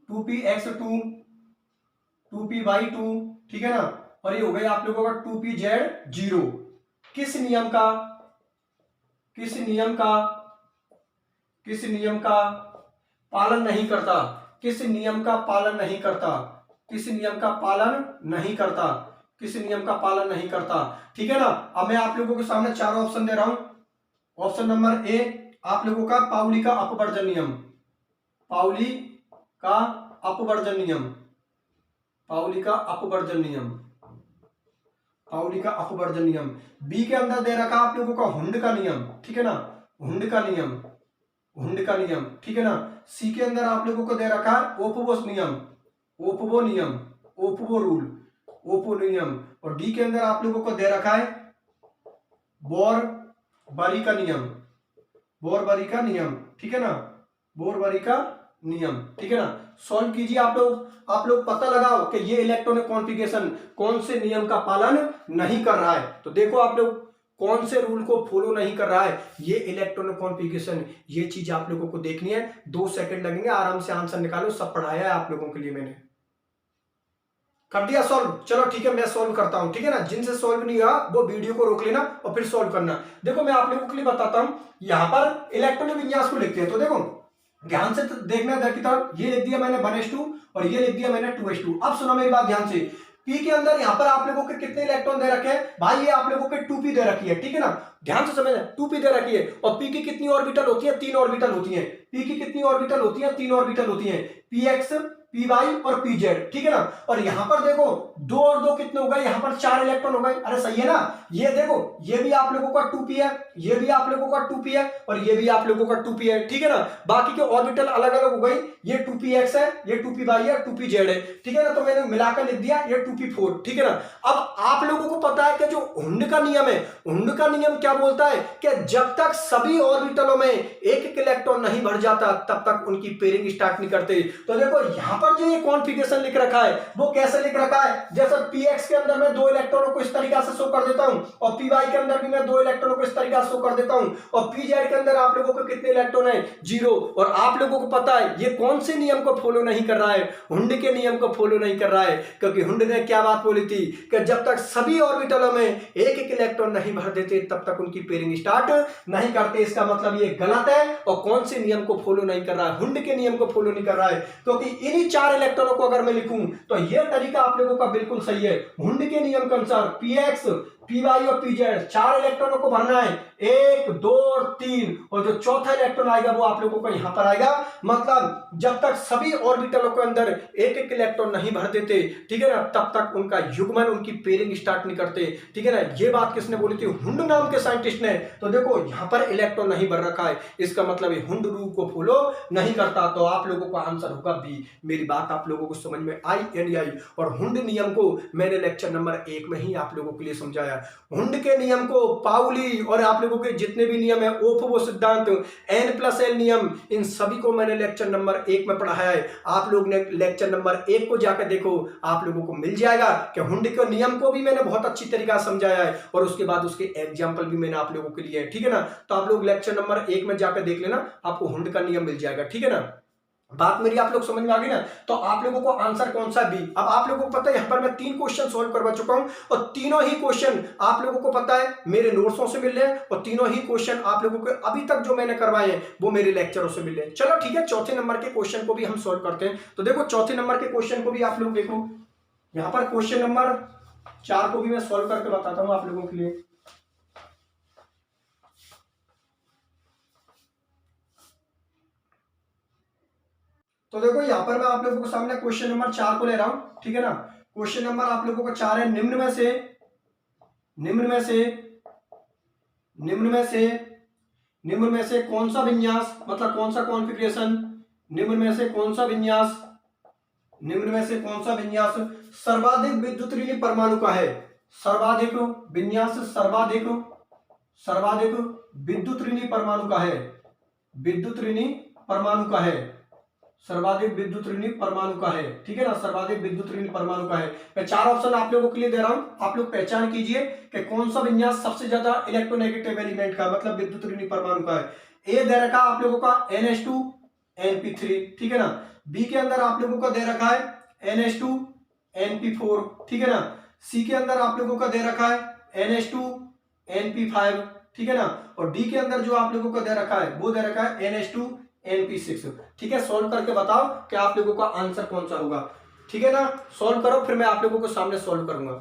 2px2 2py2, ठीक है ना। और ये हो गया आप लोगों का 2pz0। किस नियम का, किस नियम का, किस नियम का पालन नहीं करता, किस नियम का पालन नहीं करता, किस नियम का पालन नहीं करता, किस नियम का पालन नहीं करता। ठीक है ना। अब मैं आप लोगों के सामने चारों ऑप्शन दे रहा हूं। ऑप्शन नंबर ए आप लोगों का पाउली का अपवर्जन नियम, पाउली का अपवर्जन नियम, पाउली का अपवर्जन नियम, पाउली का अपवर्जन नियम। बी के अंदर दे रखा आप लोगों का हुंड का नियम, ठीक है ना, हुंड का नियम, हुंड का नियम, ठीक है ना। सी के अंदर आप लोगों को दे रखा है ओपवो नियम, ओपवो नियम, ओपवो रूल, ओपो नियम। और डी के अंदर आप लोगों को दे रखा है बोरबरी का नियम, बोरबरी का नियम, ठीक है ना, बोरबरी का नियम, ठीक है ना। सॉल्व कीजिए आप लोग पता लगाओ कि ये इलेक्ट्रॉनिक कॉन्फ़िगरेशन कौन से नियम का पालन नहीं कर रहा है। तो देखो आप लोग कौन से रूल को फॉलो नहीं कर रहा है ये इलेक्ट्रॉनिक कॉन्फ़िगरेशन, ये चीज आप लोगों को देखनी है। 2 सेकंड लगेंगे, आराम से आंसर निकालो, सब पढ़ाया है आप लोगों के लिए मैंने। कर दिया सॉल्व, चलो ठीक है मैं सॉल्व करता हूं, ठीक है ना। जिनसे सॉल्व नहीं हुआ वो वीडियो को रोक लेना और फिर सॉल्व करना। देखो मैं आप लोगों के लिए बताता हूं, यहां पर इलेक्ट्रॉनिक विन्यास को लिखते हैं। तो देखो ध्यान से देखना इधर की तरफ, ये लिख दिया मैंने 1s2 और ये लिख दिया मैंने 2s2। अब सुनो मेरी बात ध्यान से, पी के अंदर यहां पर आप लोगों के कितने इलेक्ट्रॉन दे रखे हैं भाई, ये आप लोगों के 2p दे रखी है, ठीक है ना। ध्यान से समझना, 2p दे रखी है और p की कितनी ऑर्बिटल होती है, 3 ऑर्बिटल होती है। p की कितनी ऑर्बिटल होती है, 3 ऑर्बिटल होती है, px py और pz, ठीक है ना। और यहां पर देखो 2 और 2 कितने हो गए, यहां पर 4 इलेक्ट्रॉन हो गए। अरे सही है ना। ये देखो ये भी आप लोगों का 2p है, ये भी आप लोगों का 2p है और ये भी आप लोगों का 2p है, ठीक है ना। बाकी के ऑर्बिटल अलग अलग हो गई, ये 2px है, ये 2py है, 2pz है, ठीक है ना। तो मैंने मिलाकर लिख दिया ये 2p4, ठीक है ना। अब आप लोगों को पता है कि जो हुंड का नियम है, हुंड का नियम क्या बोलता है कि जब तक सभी ऑर्बिटलों में एक एक इलेक्ट्रॉन नहीं भर जाता तब तक उनकी पेयरिंग स्टार्ट नहीं करते। तो देखो यहां पर जो ये कॉन्फ़िगरेशन लिख रखा है वो कैसे लिख रखा है, जैसे px के अंदर मैं 2 इलेक्ट्रॉनों को इस तरीके से शो कर देता हूं और py के अंदर भी मैं 2 इलेक्ट्रॉनों को इस तरीके से शो कर देता हूं और pz के अंदर आप लोगों को कितने इलेक्ट्रॉन है, 0। और आप लोगों को पता है ये कौन से नियम को फॉलो नहीं कर रहा है, हुंड के नियम को फॉलो नहीं कर रहा है। क्योंकि हुंड ने क्या बात बोली थी कि जब तक सभी ऑर्बिटलों में एक एक इलेक्ट्रॉन नहीं भर देते तब तक उनकी पेयरिंग स्टार्ट नहीं करते। इसका मतलब ये गलत है और कौन से नियम को फॉलो नहीं कर रहा है, हुंड के नियम को फॉलो नहीं कर रहा है। क्योंकि इन्हीं 4 इलेक्ट्रॉनों को अगर मैं लिखूं तो यह तरीका आप लोगों का बिल्कुल सही है। हुंड के नियम के अनुसार px py और pz 4 इलेक्ट्रॉनों को भरना है, 1 2 और 3, और जो चौथा इलेक्ट्रॉन आएगा वो आप लोगों को यहां पर आएगा। मतलब जब तक सभी ऑर्बिटलों के अंदर एक एक इलेक्ट्रॉन नहीं भर देते, ठीक है ना, तब तक उनका युग्मन, उनकी पेयरिंग स्टार्ट नहीं करते, ठीक है ना। ये बात किसने बोली थी, हुंड नाम के साइंटिस्ट ने। तो देखो यहां पर इलेक्ट्रॉन नहीं भर रखा है, इसका मतलब ये हुंड रूल को फॉलो नहीं करता। तो आप लोगों का आंसर होगा बी। मेरी बात आप लोगों को समझ में आई या नहीं आई। और हुंड नियम को मैंने लेक्चर नंबर 1 में ही आप लोगों के लिए समझाया। हुंड के नियम को, पाउली और आप लोगों के जितने भी नियम है, ओपवो सिद्धांत, n+l नियम, इन सभी को मैंने लेक्चर नंबर 1 में पढ़ाया है। आप लोग ने लेक्चर नंबर 1 को जाकर देखो, आप लोगों को मिल जाएगा कि हुंड के नियम को भी मैंने बहुत अच्छी तरीका से समझाया है और उसके बाद उसके एग्जाम्पल भी मैंने आप लोगों के लिए है, ठीक है ना। तो आप लोग लेक्चर नंबर 1 में जाकर देख लेना, आपको हुंड का नियम मिल जाएगा, ठीक है ना। बात मेरी आप लोग समझ में आ गई ना। तो आप लोगों को आंसर कौन सा बी। अब आप लोगों को पता है यहां पर मैं 3 क्वेश्चन सॉल्व करवा चुका हूं और तीनों ही क्वेश्चन आप लोगों को पता है मेरे नोट्सों से मिल रहे हैं और तीनों ही क्वेश्चन आप लोगों को अभी तक जो मैंने करवाए हैं वो मेरे लेक्चरों से मिल रहे हैं। चलो ठीक है, चौथे नंबर के क्वेश्चन को भी हम सॉल्व करते हैं। तो देखो चौथे नंबर के क्वेश्चन को भी आप लोग देखो, यहां पर क्वेश्चन नंबर 4 को भी मैं सॉल्व करके बताता हूं आप लोगों के लिए। तो देखो यहां पर मैं आप लोगों के सामने क्वेश्चन नंबर 4 को ले रहा हूं, ठीक है ना। क्वेश्चन नंबर आप लोगों को 4 है, निम्न में से कौन सा विन्यास, मतलब कौन सा कॉन्फ़िगरेशन, निम्न में से कौन सा विन्यास सर्वाधिक विद्युत ऋणी परमाणु का है। सर्वाधिक विन्यास सर्वाधिक विद्युत ऋणी परमाणु का है, सर्वाधिक विद्युत ऋणी परमाणु का है, ठीक है ना, सर्वाधिक विद्युत ऋणी परमाणु का है। मैं 4 ऑप्शन आप लोगों के लिए दे रहा हूं, आप लोग पहचान कीजिए कि कौन सा विन्यास सबसे ज्यादा इलेक्ट्रोनेगेटिव एलिमेंट का, मतलब विद्युत ऋणी परमाणु का है। ए दे रखा आप लोगों का NH2 NP3, ठीक है ना। बी के अंदर आप लोगों का दे रखा है NH2 NP4, ठीक है ना। सी के अंदर आप लोगों का दे रखा है NH2 NP5, ठीक है ना। और डी के अंदर जो आप लोगों का दे रखा है वो दे रखा है NH2 NP6। ठीक है, सॉल्व करके बताओ कि आप लोगों का आंसर कौन सा होगा। ठीक है ना, सॉल्व करो, फिर मैं आप लोगों को सामने सॉल्व करूंगा।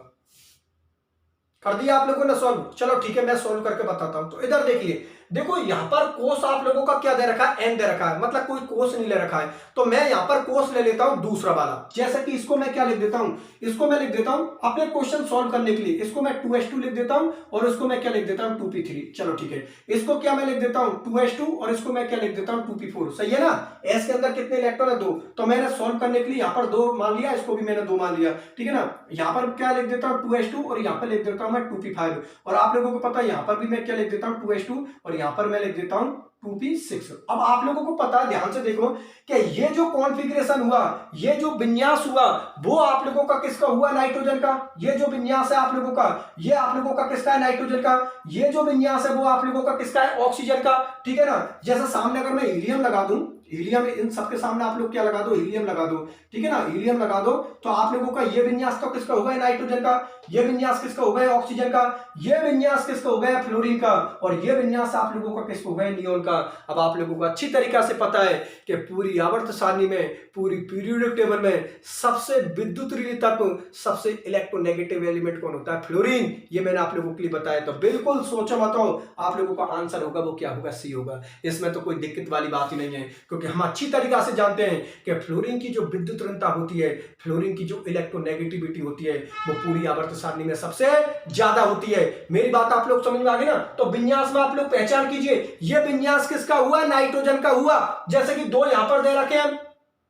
कर दिया आप लोगों ने सॉल्व? चलो ठीक है, मैं सॉल्व करके बताता हूं। तो इधर देखिए, देखो यहां पर कोस आप लोगों का क्या दे रखा है, एन दे रखा है, मतलब कोई कोस नहीं ले रखा है। तो मैं यहां पर कोस ले लेता हूं दूसरा वाला, जैसे कि इसको मैं क्या लिख देता हूं, इसको मैं लिख देता हूं अपने क्वेश्चन सॉल्व करने के लिए, इसको मैं 2s2 लिख देता हूं और इसको मैं क्या लिख देता हूं 2p3। चलो ठीक है, इसको क्या मैं लिख देता हूं 2s2 और इसको मैं क्या लिख देता हूं 2p4। सही है ना, एस के अंदर कितने इलेक्ट्रॉन है, 2। तो मैंने सॉल्व करने के लिए यहां पर 2 मान लिया, इसको भी मैंने 2 मान लिया। ठीक है ना, यहां पर क्या लिख देता हूं 2s2 और यहां पर लिख देता हूं मैं 2p5। और आप लोगों को पता है यहां पर भी मैं क्या लिख देता हूं 2s2 और यहां पर मैं लिख देता हूं 2p6। अब आप लोगों को पता है, ध्यान से देखो कि ये जो कॉन्फ़िगरेशन हुआ, ये जो विन्यास हुआ, वो आप लोगों का किसका हुआ, नाइट्रोजन का। ये जो विन्यास है आप लोगों का, ये आप लोगों का किसका है, नाइट्रोजन का। ये जो विन्यास है वो आप लोगों का किसका है, ऑक्सीजन का। ठीक है ना, जैसे सामने अगर मैं हीलियम लगा दूं, हीलियम, इन सबके सामने आप लोग क्या लगा दो, हीलियम लगा दो। ठीक है ना, हीलियम लगा दो, तो आप लोगों का ये विन्यास तो किसका होगा, नाइट्रोजन का। ये विन्यास किसका हो गया, ऑक्सीजन का। ये विन्यास किसका हो गया, फ्लोरीन का। और ये विन्यास आप लोगों का किसका हो गया, नियोन का। अब आप लोगों को अच्छी तरीका से पता है कि पूरी आवर्त सारणी में, पूरी पीरियोडिक टेबल में सबसे विद्युत ऋणात्मक तत्व, सबसे इलेक्ट्रोनेगेटिव एलिमेंट कौन होता है, फ्लोरीन। ये मैंने आप लोगों के लिए बताया। तो बिल्कुल सोचो मत हो, आप लोगों का आंसर होगा वो क्या होगा, सी होगा। इसमें तो कोई दिक्कत वाली बात ही नहीं है, क्योंकि हम अच्छी तरीका से जानते हैं कि फ्लोरीन की जो विद्युत ऋणता होती है, फ्लोरीन की जो इलेक्ट्रोनेगेटिविटी होती है, वो पूरी आवर्त सारणी में सबसे ज्यादा होती है। मेरी बात आप लोग समझ में आ गई ना। तो विन्यास में आप लोग पहचान कीजिए, ये विन्यास किसका हुआ, नाइट्रोजन का हुआ। जैसे कि 2 यहां पर दे रखे हैं,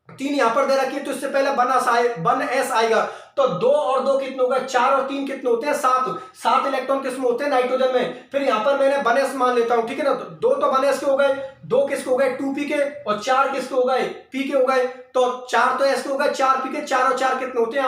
3 यहां पर दे रखी है, तो इससे पहले 1s आएगा। तो 2 और 2 कितने हो गए, 4 और 3 कितने होते हैं, 7 इलेक्ट्रॉन किसमें होते हैं, नाइट्रोजन में। फिर यहां पर मैंने 1s मान लेता हूं। ठीक है ना, तो 2 तो 1s के हो गए, 2 किसके हो गए 2p के, और 4 किसके हो गए, p के हो गए। तो 4 तो s के हो गए, 4p के, 4 और 4 कितने होते हैं,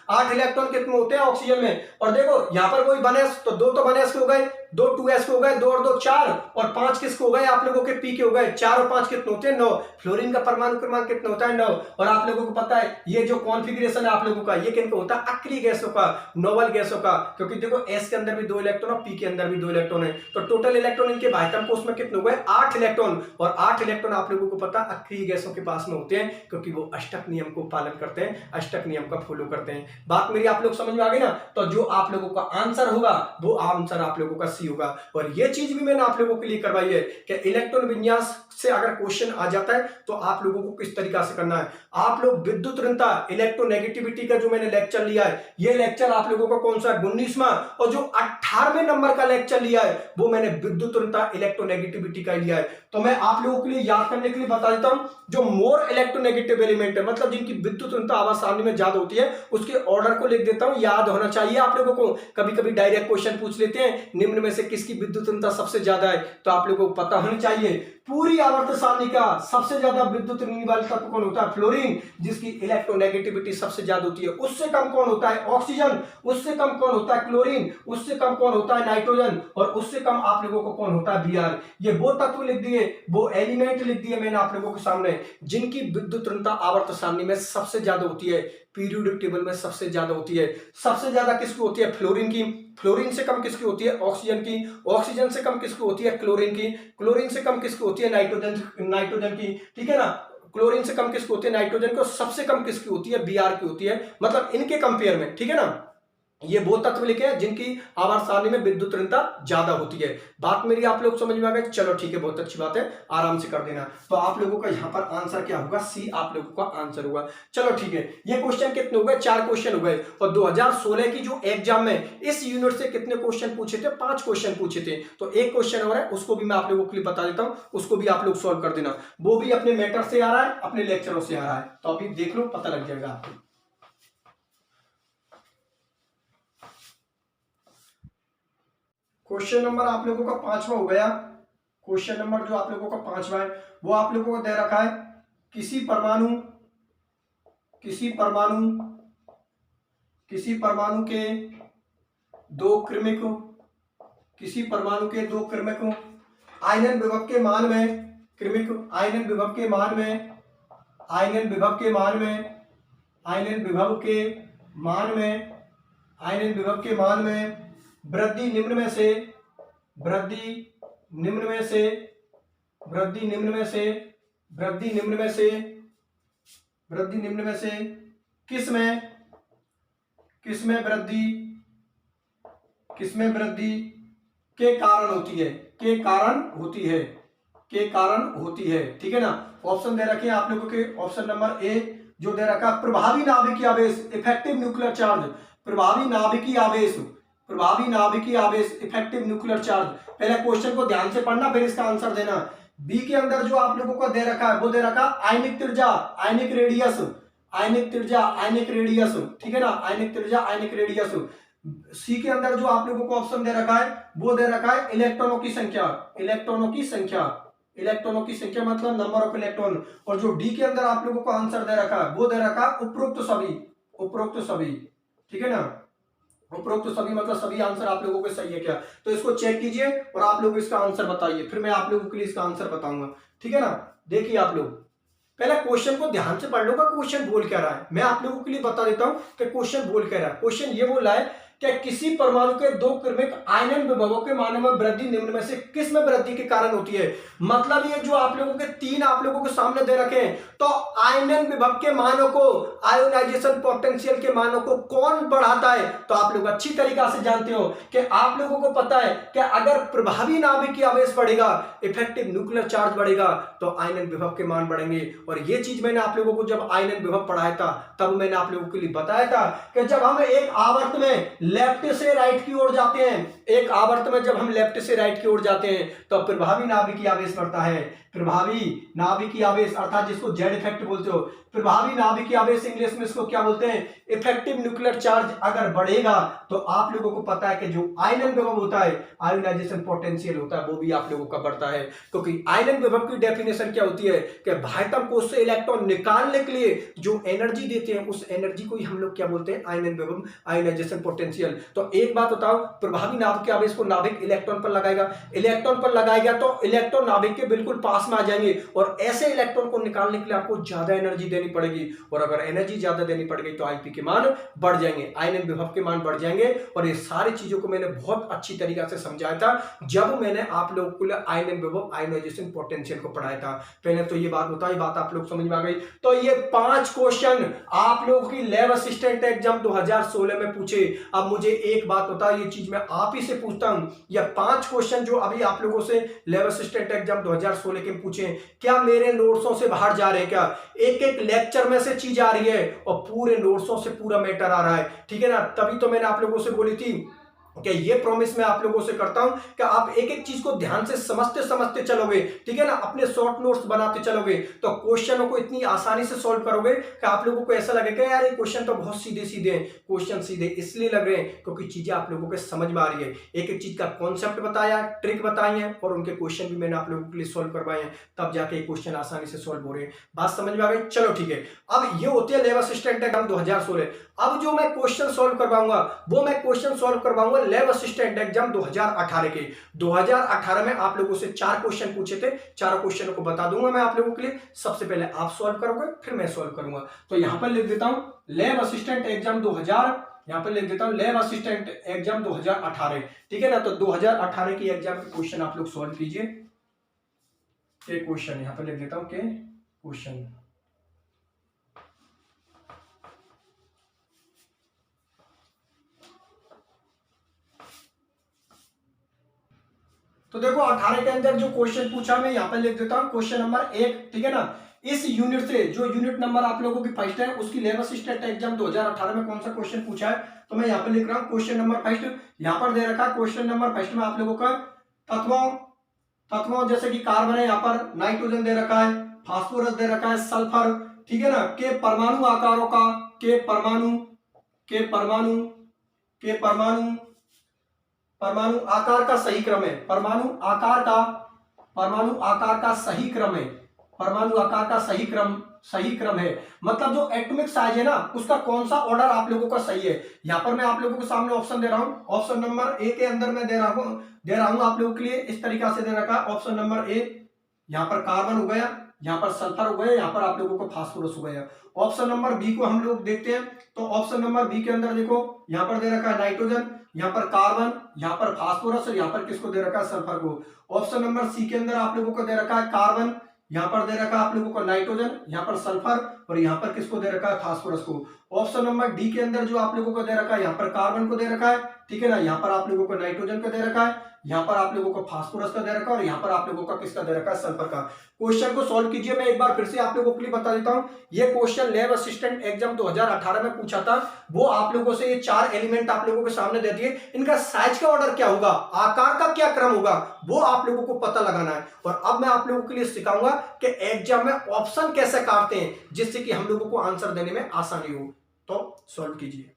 8 इलेक्ट्रॉन कितने होते हैं ऑक्सीजन में। और देखो यहां पर वही 1s, तो 2 तो 1s के हो गए, 2 2s के हो गए, 2 और 2 4, और 5 किसके हो गए, आप लोगों के p के हो गए। 4 और 5 कितने होते हैं, 9। फ्लोरीन का परमाणु क्रमांक कितना होता है, 9। और आप लोगों को पता है ये जो कॉन्फ़िगरेशन है आप लोगों का, ये किनको होता है, अक्रिय गैसों का, नोबल गैसों का। क्योंकि देखो s के अंदर भी 2 इलेक्ट्रॉन और p के अंदर भी 2 इलेक्ट्रॉन है। तो टोटल इलेक्ट्रॉन इनके बाह्यतम कोश में कितने हो गए, 8 इलेक्ट्रॉन। और 8 इलेक्ट्रॉन आप लोगों को पता है अक्रिय गैसों के पास में होते हैं, क्योंकि वो अष्टक नियम को पालन करते हैं, अष्टक नियम का फॉलो करते हैं। बात मेरी आप लोग समझ में आ गई ना। तो जो आप लोगों का आंसर होगा वो आंसर आप लोगों का सी होगा। और ये चीज भी मैंने आप लोगों के लिए करवाई है कि इलेक्ट्रॉन विन्यास से अगर क्वेश्चन आ जाता है तो आप लोगों को किस तरीका से करना है। आप लोग विद्युत ऋणता, इलेक्ट्रोनेगेटिविटी का जो मैंने लेक्चर लिया है, ये लेक्चर आप लोगों का कौन सा है, 19वां। और जो 18वें नंबर का लेक्चर लिया है वो मैंने विद्युत ऋणता, इलेक्ट्रोनेगेटिविटी का लिया है। तो मैं आप लोगों के लिए याद करने के लिए बता देता हूं, जो मोर इलेक्ट्रोनेगेटिव एलिमेंट है, मतलब जिनकी विद्युत ऋणता आवर्त सारणी में ज्यादा होती है, उसके ऑर्डर को लिख देता हूं, याद होना चाहिए आप लोगों को। कभी कभी डायरेक्ट क्वेश्चन पूछ लेते हैं, निम्न में से किसकी विद्युत ऋणता सबसे ज्यादा है, तो आप लोगों को पता होना चाहिए। पूरी आवर्त सारणी का सबसे ज्यादा विद्युत ऋणात्मक वाला तत्व कौन होता है, फ्लोरीन, जिसकी इलेक्ट्रोनेगेटिविटी सबसे ज्यादा होती है। उससे कम कौन होता है, ऑक्सीजन। उससे कम कौन होता है, क्लोरीन। उससे कम कौन होता है, नाइट्रोजन। और उससे कम आप लोगों को कौन होता है, Br। ये वो तत्व लिख दिए, वो एलिमेंट लिख दिए मैंने आप लोगों के सामने, जिनकी विद्युत ऋणता आवर्त सारणी में सबसे ज्यादा होती है, पीरियोडिक टेबल में सबसे ज्यादा होती है। सबसे ज्यादा किसकी होती है, फ्लोरीन की। फ्लोरीन से कम किसकी होती है, ऑक्सीजन की। ऑक्सीजन से कम किसकी होती है, क्लोरीन की। क्लोरीन से कम किसकी होती है, नाइट्रोजन की। ठीक है ना, क्लोरीन से कम किसकी होती है, नाइट्रोजन की। और सबसे कम किसकी होती है, Br की होती है, मतलब इनके कंपेयर में। ठीक है ना, ये वो तत्व लिखे हैं जिनकी आवर्त सारणी में विद्युत ऋणता ज्यादा होती है। बात मेरी आप लोग समझ में आ गई। चलो ठीक है, बहुत अच्छी बात है, आराम से कर देना। तो आप लोगों का यहाँ पर आंसर क्या होगा, सी आप लोगों का आंसर होगा। चलो ठीक है, ये क्वेश्चन कितने हो गए, 4 क्वेश्चन हो गए। और 2016 की जो एग्जाम में इस यूनिट से कितने क्वेश्चन पूछे थे, 5 क्वेश्चन पूछे थे। तो एक क्वेश्चन और है, उसको भी मैं आप लोगों के लिए बता देता हूँ, उसको भी आप लोग सॉल्व कर देना। वो भी अपने मैटर से आ रहा है, अपने लेक्चरों से आ रहा है। तो अभी देख लो, पता लग जाएगा आपको। क्वेश्चन नंबर आप लोगों का 5वां हो गया। क्वेश्चन नंबर जो आप लोगों का 5वां है वो आप लोगों को दे रखा है, किसी परमाणु के 2 क्रमिक, किसी परमाणु के 2 क्रमिक आयनन विभव के मान में, क्रमिक आयनन विभव के मान में, आयनन विभव के मान में, आयनन विभव के मान में, आयनन विभव के मान में वृद्धि निम्न में से, वृद्धि निम्न में से, वृद्धि निम्न में से वृद्धि निम्न में से, वृद्धि निम्न में से किस में वृद्धि, किस में वृद्धि के कारण होती है, के कारण होती है, के कारण होती है। ठीक है ना। ऑप्शन दे रखे हैं आप लोगों के, ऑप्शन नंबर ए जो दे रखा है प्रभावी नाभिकीय आवेश, इफेक्टिव न्यूक्लियर चार्ज, प्रभावी नाभिकीय आवेश, प्रभावी नाभिकीय आवेश, इफेक्टिव न्यूक्लियर चार्ज। पहले क्वेश्चन को ध्यान से पढ़ना फिर इसका आंसर देना। बी के अंदर जो आप लोगों को दे रखा है वो दे रखा आयनिक त्रिज्या, आयनिक रेडियस, आयनिक त्रिज्या, आयनिक रेडियस। ठीक है ना, आयनिक त्रिज्या, आयनिक रेडियस। सी के अंदर जो आप लोगों को ऑप्शन दे रखा है वो दे रखा है इलेक्ट्रॉनों की संख्या, इलेक्ट्रॉनों की संख्या, इलेक्ट्रॉनों की संख्या मतलब नंबर ऑफ इलेक्ट्रॉन। और जो डी के अंदर आप लोगों को आंसर दे रखा है वो दे रखा है उपरोक्त सभी, उपरोक्त सभी। ठीक है ना, उपरोक्त सभी मतलब सभी आंसर आप लोगों के सही है क्या। तो इसको चेक कीजिए और आप लोग इसका आंसर बताइए, फिर मैं आप लोगों के लिए इसका आंसर बताऊंगा। ठीक है ना। देखिए आप लोग पहले क्वेश्चन को ध्यान से पढ़ लो, क्वेश्चन बोल क्या रहा है। मैं आप लोगों के लिए बता देता हूं कि क्वेश्चन बोल क्या रहा है। क्वेश्चन ये बोल रहा है कि किसी परमाणु के दो क्रमिक आयनन विभवों के मानों में वृद्धि निम्न में से किस में वृद्धि के कारण होती है। मतलब ये जो आप लोगों के तीन आप लोगों के सामने दे रखे हैं, तो आयनन विभव के मानों को, आयोनाइजेशन पोटेंशियल के मानों को कौन बढ़ाता है। तो आप लोग अच्छी तरीका से जानते हो कि आप लोगों को पता है कि अगर प्रभावी नाभिकीय आवेश बढ़ेगा, इफेक्टिव न्यूक्लियर चार्ज बढ़ेगा, तो आयनन विभव के मान बढ़ेंगे। और ये चीज मैंने आप लोगों को जब आयनन विभव पढ़ाया था तब मैंने आप लोगों के लिए बताया था कि जब हम एक आवर्त में लेफ्ट से राइट की ओर जाते हैं, एक आवर्त में जब हम लेफ्ट से राइट की ओर जाते हैं तो प्रभावी नाभिकीय आवेश बढ़ता है। प्रभावी नाभिकीय आवेश अर्थात जिसको जेड इफेक्ट बोलते हो, प्रभावी नाभिकीय आवेश इंग्लिश में इसको क्या बोलते हैं, इफेक्टिव न्यूक्लियर चार्ज अगर बढ़ेगा तो आप लोगों को पता है कि जो आयनन विभव होता है, आयोनाइजेशन पोटेंशियल होता है, वो भी आप लोगों का बढ़ता है। क्योंकि आयनन विभव की डेफिनेशन क्या होती है कि बाह्यतम कोश से इलेक्ट्रॉन निकालने के लिए जो एनर्जी देते हैं उस एनर्जी को ही हम लोग क्या बोलते हैं, आयनन विभव, आयोनाइजेशन पोटेंशियल। तो एक बात बताओ, प्रभावी नाभिकीय आवेश को नाभिक इलेक्ट्रॉन पर लगाएगा, इलेक्ट्रॉन पर लगाएगा तो इलेक्ट्रॉन नाभिक के बिल्कुल पास में आ जाएंगे और ऐसे इलेक्ट्रॉन को निकालने के लिए आपको ज्यादा एनर्जी देनी पड़ेगी। और अगर एनर्जी ज्यादा देनी पड़ेगी तो आईपी के मान बढ़ जाएंगे, आयनन विभव के मान बढ़ जाएंगे। और ये सारी चीजों को मैंने बहुत अच्छी तरीके से समझाया था जब मैंने आप लोगों को आयनन विभव, आयोनाइजेशन पोटेंशियल को पढ़ाया था। पहले तो ये बात बताई, बात आप लोग समझ में आ गई। तो ये 5 क्वेश्चन आप लोगों की लैब असिस्टेंट एग्जाम 2016 में पूछे। अब मुझे एक बात बता, ये चीज मैं आप ही से पूछता हूं, ये 5 क्वेश्चन जो अभी आप लोगों से लैब असिस्टेंट एग्जाम 2016 के पूछे, क्या मेरे नोट्सों से बाहर जा रहे हैं क्या? एक एक लेक्चर में से चीज आ रही है और पूरे नोट्सों से पूरा मैटर आ रहा है। ठीक है ना, तभी तो मैंने आप लोगों से बोली थी कि ये प्रॉमिस मैं आप लोगों से करता हूं कि आप एक एक चीज को ध्यान से समझते समझते चलोगे, ठीक है ना, अपने शॉर्ट नोट्स बनाते चलोगे तो क्वेश्चनों को इतनी आसानी से सॉल्व करोगे कि आप लोगों को ऐसा लगेगा यार ये क्वेश्चन तो बहुत सीधे सीधे हैं। क्वेश्चन सीधे इसलिए लग रहे हैं क्योंकि चीजें आप लोगों के समझ में आ रही है, एक एक चीज का कॉन्सेप्ट बताया, ट्रिक बताई है और उनके क्वेश्चन भी मैंने आप लोगों के लिए सॉल्व करवाए हैं, तब जाके क्वेश्चन आसानी से सॉल्व हो रहे हैं। बात समझ में आ गई? चलो ठीक है, अब ये होती है लैब असिस्टेंट एग्जाम 2016। अब जो मैं क्वेश्चन सॉल्व करवाऊंगा वो मैं क्वेश्चन सॉल्व करवाऊंगा लैब असिस्टेंट एग्जाम 2018 के। 2018 में आप लोगों से 4 क्वेश्चन पूछे थे, चारों क्वेश्चनों को बता दूंगा मैं आप लोगों के लिए। सबसे पहले आप सॉल्व करोगे फिर मैं सॉल्व करूंगा। तो यहां पर लिख देता हूं लैब असिस्टेंट एग्जाम 2000, यहां पर लिख देता हूं लैब असिस्टेंट एग्जाम 2018। ठीक है ना, तो 2018 की एग्जाम के क्वेश्चन आप लोग सॉल्व कीजिए। के क्वेश्चन यहां पर लिख देता हूं के क्वेश्चन। तो देखो 18 के अंदर जो क्वेश्चन पूछा मैं यहां पर लिख देता हूं क्वेश्चन नंबर 1। ठीक है ना, इस यूनिट से जो यूनिट नंबर आप लोगों की फर्स्ट है उसकी लैब असिस्टेंट एग्जाम 2018 में कौन सा क्वेश्चन पूछा है, तो मैं यहां पर लिख रहा हूं क्वेश्चन नंबर फर्स्ट। यहां पर दे रखा है क्वेश्चन नंबर फर्स्ट में आप लोगों का तत्वों जैसे कि कार्बन है, यहाँ पर नाइट्रोजन दे रखा है, फास्फोरस दे रखा है, सल्फर, ठीक है ना, के परमाणु आकारों का, परमाणु आकार का सही क्रम है, परमाणु आकार का सही क्रम है, परमाणु आकार का सही क्रम है। मतलब जो एटॉमिक साइज है ना उसका कौन सा ऑर्डर आप लोगों का सही है। यहां पर मैं आप लोगों के सामने ऑप्शन दे रहा हूं, ऑप्शन नंबर ए के अंदर मैं दे रहा हूं आप लोगों के लिए इस तरीका से दे रखा है। ऑप्शन नंबर ए, यहां पर कार्बन हो गया, यहां पर सल्फर हो गया, यहां पर आप लोगों को फास्फोरस हो गया। ऑप्शन नंबर बी को हम लोग देखते हैं, तो ऑप्शन नंबर बी के अंदर देखो यहां पर दे रखा है नाइट्रोजन, यहां पर कार्बन, यहां पर फास्फोरस और यहां पर किसको दे रखा है, सल्फर को। ऑप्शन नंबर सी के अंदर आप लोगों को दे रखा है कार्बन, यहाँ पर दे रखा है आप लोगों को नाइट्रोजन, यहाँ पर सल्फर, और यहाँ पर किसको दे रखा है, फास्फोरस को। ऑप्शन नंबर डी के अंदर जो आप लोगों को दे रखा है, यहाँ पर कार्बन को दे रखा है, ठीक है ना, यहाँ पर आप लोगों को नाइट्रोजन को दे रखा है, यहाँ पर आप लोगों को फास्फोरस का दे रखा है, और यहाँ पर आप लोगों का किसका दे रखा है, सल्फर का। क्वेश्चन को सॉल्व कीजिए। मैं एक बार फिर से आप लोगों के लिए बता देता हूं, ये क्वेश्चन लैब असिस्टेंट एग्जाम 2018 में पूछा था। वो आप लोगों से ये 4 एलिमेंट आप लोगों के सामने दे दिए, इनका साइज का ऑर्डर क्या होगा, आकार का क्या क्रम होगा, वो आप लोगों को पता लगाना है। और अब मैं आप लोगों के लिए सिखाऊंगा कि एग्जाम में ऑप्शन कैसे काटते हैं, जिससे कि हम लोगों को आंसर देने में आसानी हो। तो सॉल्व कीजिए।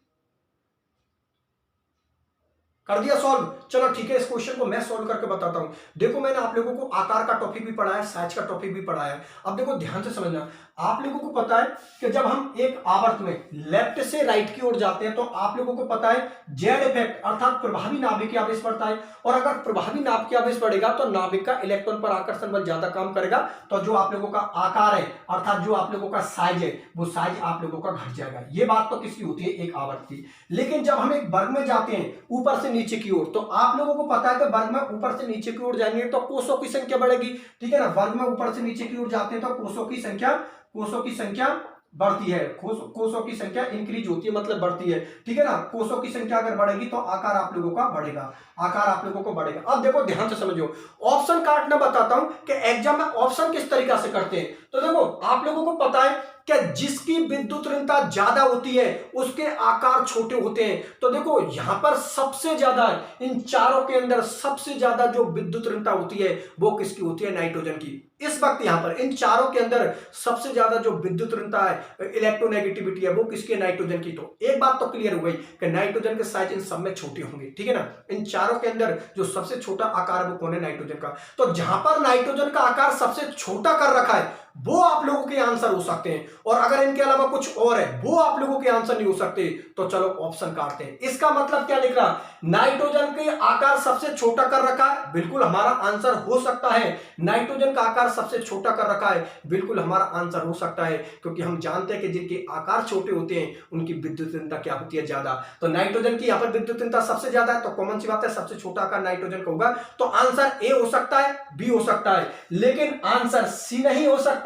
कर दिया सॉल्व, चलो ठीक है। इस क्वेश्चन को मैं सॉल्व करके बताता हूं। देखो मैंने आप लोगों को आकार का टॉपिक भी पढ़ाया, साइज का टॉपिक भी पढ़ाया। अब देखो ध्यान से समझना, आप लोगों को पता है कि जब हम एक आवर्त में लेफ्ट से राइट की ओर जाते हैं तो आप लोगों को पता है जेड इफेक्ट अर्थात प्रभावी नाभिकीय आवेश बढ़ता है। और अगर प्रभावी नाभिकीय आवेश बढ़ेगा तो नाभिक का इलेक्ट्रॉन पर आकर्षण बल ज्यादा काम करेगा, तो जो आप लोगों का आकार है अर्थात जो आप लोगों का साइज है वो साइज आप लोगों का घट जाएगा। ये बात तो किसकी होती है, एक आवर्त की। लेकिन जब हम एक वर्ग में जाते हैं ऊपर से नीचे की ओर, तो आप लोगों को पता है कि वर्ग में ऊपर से नीचे की ओर जाएंगे तो कोषों की संख्या बढ़ेगी, ठीक है ना। वर्ग में ऊपर से नीचे की ओर जाते हैं तो कोषों की संख्या बढ़ती है, कोषों की संख्या इंक्रीज होती है, मतलब बढ़ती है, ठीक है ना। कोषों की संख्या अगर बढ़ेगी तो आकार आप लोगों का बढ़ेगा, आकार आप लोगों को बढ़ेगा। अब देखो ध्यान से समझो, ऑप्शन काटना बताता हूं कि एग्जाम में ऑप्शन किस तरीका से करते हैं। तो देखो आप लोगों को पता है कि जिसकी विद्युत ऋणता ज्यादा होती है उसके आकार छोटे होते हैं। तो देखो यहां पर सबसे ज्यादा, इन चारों के अंदर सबसे ज्यादा जो विद्युत ऋणता होती है वो किसकी होती है, नाइट्रोजन की। इस वक्त यहां पर इन चारों के अंदर सबसे ज्यादा जो विद्युत ऋणता है, इलेक्ट्रोनेगेटिविटी है, वो किसकी है, नाइट्रोजन की। तो एक बात तो क्लियर हो गई कि नाइट्रोजन के साइज इन सब में छोटे होंगे, ठीक है ना। इन चारों के अंदर जो सबसे छोटा आकार है वो कौन है, नाइट्रोजन का। तो जहां पर नाइट्रोजन का आकार सबसे छोटा कर रखा है वो आप लोगों के आंसर हो सकते हैं, और अगर इनके अलावा कुछ और है वो आप लोगों के आंसर नहीं हो सकते। तो चलो ऑप्शन काटते हैं। इसका मतलब क्या लिख रहा, नाइट्रोजन के आकार सबसे छोटा कर रखा है, बिल्कुल हमारा आंसर हो सकता है। नाइट्रोजन का आकार सबसे छोटा कर रखा है, बिल्कुल हमारा आंसर हो सकता है, क्योंकि हम जानते हैं कि जिनके आकार छोटे होते हैं उनकी विद्युत ऋणता क्या होती है, ज्यादा। तो नाइट्रोजन की यहां पर विद्युत ऋणता सबसे ज्यादा है, तो कॉमन सी बात है सबसे छोटा आकार नाइट्रोजन का होगा। तो आंसर ए हो सकता है, बी हो सकता है, लेकिन आंसर सी नहीं हो सकता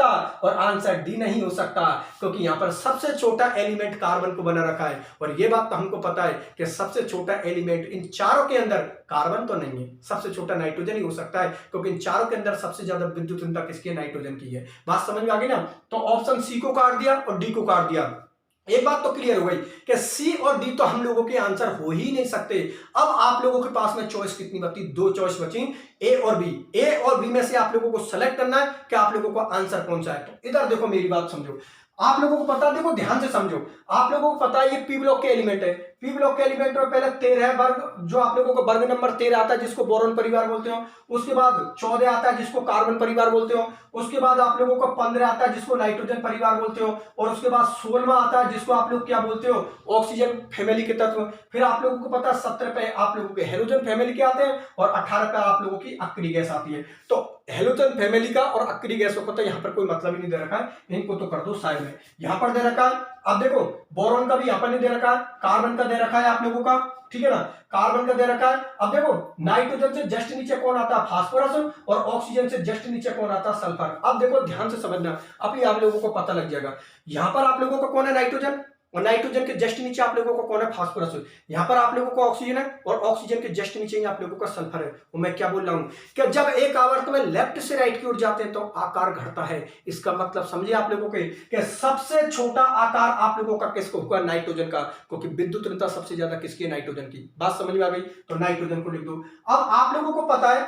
और आंसर डी नहीं हो सकता, क्योंकि यहां पर सबसे छोटा एलिमेंट कार्बन को बना रखा है। और यह बात तो हमको पता है कि सबसे छोटा एलिमेंट इन चारों के अंदर कार्बन तो नहीं है, सबसे छोटा नाइट्रोजन ही हो सकता है, क्योंकि इन चारों के अंदर सबसे ज्यादा विद्युत ऋणता किसकी है, नाइट्रोजन की है। बात समझ में आ गई ना। तो ऑप्शन सी को काट दिया और डी को काट दिया। एक बात तो क्लियर हो गई कि सी और डी तो हम लोगों के आंसर हो ही नहीं सकते। अब आप लोगों के पास में चॉइस कितनी बची, 2 चॉइस बची, ए और बी। ए और बी में से आप लोगों को सेलेक्ट करना है कि आप लोगों को आंसर कौन सा है। तो इधर देखो मेरी बात समझो, आप लोगों को पता, देखो ध्यान से समझो, आप लोगों को पता है ये पी ब्लॉक के एलिमेंट है। पी ब्लॉक के एलिमेंट में पहले 13 है वर्ग, जो आप लोगों को वर्ग नंबर 13 आता है जिसको बोरॉन परिवार बोलते हो। उसके बाद 14 आता है जिसको कार्बन परिवार बोलते हो। उसके बाद आप लोगों को 15 आता है जिसको नाइट्रोजन परिवार बोलते हो। और उसके बाद 16वां आता है जिसको आप लोग क्या बोलते हो, ऑक्सीजन फैमिली के तत्व। फिर आप लोगों को पता है 17 पे आप लोगों के हेलोजन फैमिली के आते हैं और 18 पे आप लोगों की अक्रिय गैस आती है। तो हेलोजन फैमिली का और अक्रिय गैस को पता है, यहाँ पर कोई मतलब ही नहीं दे रखा है, इनको तो कर दो साइड में। यहाँ पर दे रखा है, अब देखो बोरॉन का भी यहाँ पर नहीं दे रखा है, कार्बन का दे रखा है आप लोगों का, ठीक है ना, कार्बन का दे रखा है। अब देखो नाइट्रोजन से जस्ट नीचे कौन आता है, फास्फोरस, और ऑक्सीजन से जस्ट नीचे कौन आता है, सल्फर। अब देखो ध्यान से समझना, अभी आप लोगों को पता लग जाएगा। यहां पर आप लोगों का कौन है, नाइट्रोजन, और नाइट्रोजन के जस्ट नीचे आप लोगों को कौन है, फास्फोरस। यहां पर आप लोगों को ऑक्सीजन है और ऑक्सीजन के जस्ट नीचे ही आप लोगों का सल्फर है। वो मैं क्या बोल रहा हूं कि जब एक आवर्त में लेफ्ट से राइट की ओर जाते हैं तो आकार घटता है। इसका मतलब समझिए आप लोगों के कि सबसे छोटा आकार आप लोगों का किसको होगा, नाइट्रोजन का, क्योंकि विद्युत ऋणता सबसे ज्यादा किसकी है, नाइट्रोजन की। बात समझ में आ गई, तो नाइट्रोजन को लिख दो। अब आप लोगों को पता है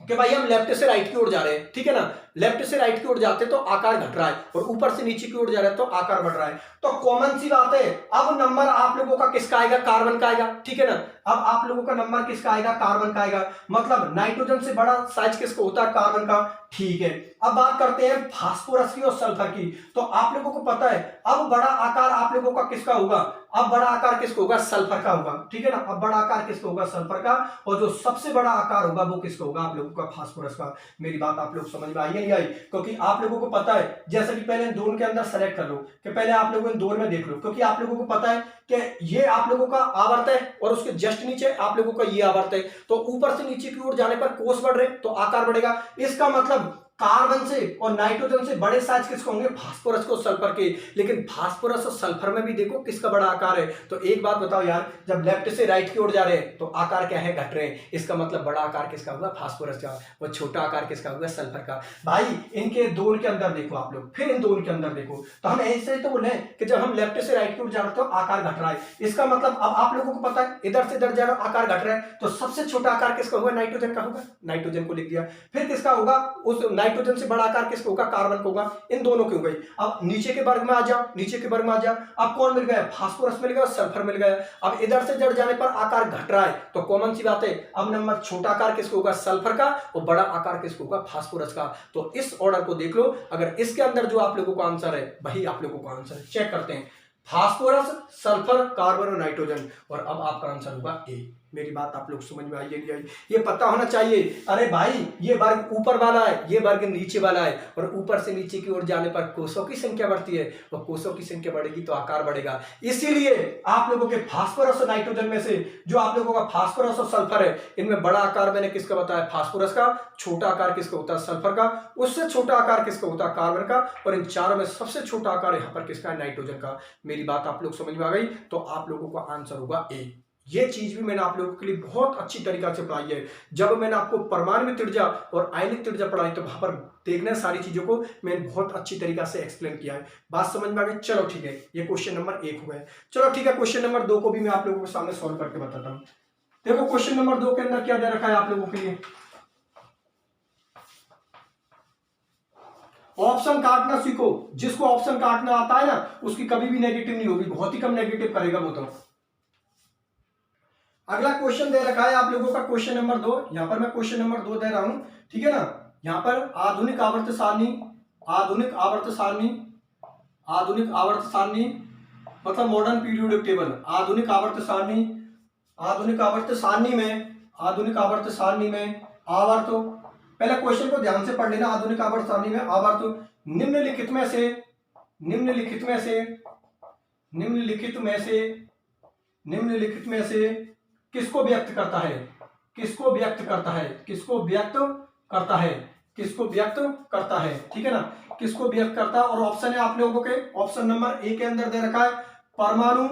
कि भाई हम लेफ्ट से राइट की ओर जा रहे हैं, ठीक है ना, लेफ्ट से राइट की ओर जाते तो आकार घट रहा है और ऊपर से नीचे की ओर जा रहे हैं तो आकार बढ़ रहा है। तो कॉमन सी बात है, अब नंबर आप लोगों का किसका आएगा, कार्बन का आएगा, ठीक है ना। अब आप लोगों का नंबर किसका आएगा, कार्बन का आएगा। मतलब नाइट्रोजन से बड़ा साइज किसको होता है, कार्बन का, ठीक है। अब बात करते हैं फास्फोरस की और सल्फर की। तो आप लोगों को पता है अब बड़ा आकार आप लोगों का किसका होगा, अब बड़ा आकार किसका होगा, सल्फर का होगा, ठीक है ना। अब बड़ा आकार किसका होगा, सल्फर का, और जो सबसे बड़ा आकार होगा वो किसका होगा, आप लोगों का फास्फोरस का। मेरी बात आप लोग समझ में आई है नहीं आई, क्योंकि आप लोगों को पता है, जैसे कि पहले इन दोनों के अंदर सेलेक्ट कर लो, कि पहले आप लोगों इन दोनों में देख लो, क्योंकि आप लोगों को पता है कि ये आप लोगों का आवर्त है और उसके जस्ट नीचे आप लोगों का ये आवर्त है। तो ऊपर से नीचे की ओर जाने पर कोष बढ़ रहे तो आकार बढ़ेगा। इसका मतलब कार्बन से और नाइट्रोजन से बड़े साइज किसको होंगे? फास्फोरस को, सल्फर के। लेकिन फास्फोरस और सल्फर में भी देखो किसका बड़ा आकार है। तो एक बात बताओ यार, जब लेफ्ट से राइट की ओर जा रहे हैं तो आकार क्या है? घट रहे हैं। इसका मतलब बड़ा आकार किसका होगा? फास्फोरस का। और छोटा आकार किसका होगा? सल्फर का। भाई इनके दोनों के अंदर देखो आप लोग, फिर इन दोनों के अंदर देखो, तो हम ऐसे तो बोले कि जब हम लेफ्ट से राइट की ओर जा रहे हैं तो आकार घट रहा है। इसका मतलब अब आप लोगों को पता है इधर से इधर जा रहा आकार घट रहा है, तो सबसे छोटा आकार किसका होगा? नाइट्रोजन का होगा। नाइट्रोजन को लिख दिया। फिर किसका होगा? उस नाइट्रोजन से बड़ा आकार किसका होगा? कार्बन का होगा। इन दोनों की हो गई। अब नीचे के वर्ग में आ जाओ, नीचे के वर्ग में आ जाओ। अब कौन मिल गया? फास्फोरस मिल गया, सल्फर मिल गया। अब इधर से जड़ जाने पर आकार घट रहा है, तो कॉमन सी बात है, अब नंबर छोटा आकार किसका होगा? सल्फर का, और बड़ा आकार किसका होगा? फास्फोरस का। तो इस ऑर्डर को देख लो, अगर इसके अंदर जो आप लोगों का आंसर है वही आप लोगों का आंसर है। चेक करते हैं, फास्फोरस, सल्फर, कार्बन और नाइट्रोजन, और अब आपका आंसर होगा ए। मेरी बात आप लोग समझ में आई है नहीं आई? ये पता होना चाहिए। अरे भाई ये वर्ग ऊपर वाला है, ये वर्ग नीचे वाला है, और ऊपर से नीचे की ओर जाने पर कोषों की संख्या बढ़ती है, और कोषों की संख्या बढ़ेगी तो आकार बढ़ेगा। इसीलिए आप लोगों के फास्फोरस और नाइट्रोजन में से जो आप लोगों का फास्फोरस और सल्फर है, इनमें बड़ा आकार मैंने किसका बताया? फास्फोरस का। छोटा आकार किसका होता है? सल्फर का। उससे छोटा आकार किसका होता है? कार्बन का। और इन चारों में सबसे छोटा आकार यहाँ पर किसका है? नाइट्रोजन का। मेरी बात आप लोग समझ में आ गई? तो आप लोगों का आंसर होगा ए। ये चीज भी मैंने आप लोगों के लिए बहुत अच्छी तरीका से पढ़ाई है। जब मैंने आपको परमाणु त्रिज्या और आयनिक त्रिज्या पढ़ाई तो वहां पर देखना सारी चीजों को मैंने बहुत अच्छी तरीका से एक्सप्लेन किया है। बात समझ में आ गई? चलो ठीक है, ये क्वेश्चन नंबर 1 हो गया। चलो ठीक है, क्वेश्चन नंबर 2 को भी मैं आप लोगों के सामने सॉल्व करके बताता हूँ। देखो क्वेश्चन नंबर 2 के अंदर क्या दे रखा है आप लोगों के लिए। ऑप्शन काटना सीखो। जिसको ऑप्शन काटना आता है ना उसकी कभी भी नेगेटिव नहीं होगी, बहुत ही कम नेगेटिव करेगा वो तो। अगला क्वेश्चन दे रखा है आप लोगों का क्वेश्चन नंबर 2। यहां पर मैं क्वेश्चन नंबर 2 दे रहा हूं, ठीक है ना। यहां पर आधुनिक आवर्त सारणी, आधुनिक आवर्त सारणी, आधुनिक आवर्त सारणी मतलब मॉडर्न पीरियोडिक टेबल। आधुनिक आवर्त सारणी, आधुनिक आवर्त सारणी में, आधुनिक आवर्त सारणी में आवर्त, पहले क्वेश्चन को ध्यान से पढ़ लेना। आधुनिक आवर्त सारणी में आवर्त निम्नलिखित में से, निम्नलिखित में से, निम्नलिखित में से, निम्नलिखित में से किसको व्यक्त करता है? किसको व्यक्त करता है? किसको व्यक्त करता है? किसको व्यक्त करता है? ठीक है ना, किसको व्यक्त करता है। और ऑप्शन है आप लोगों के, ऑप्शन नंबर ए के अंदर दे रखा है परमाणु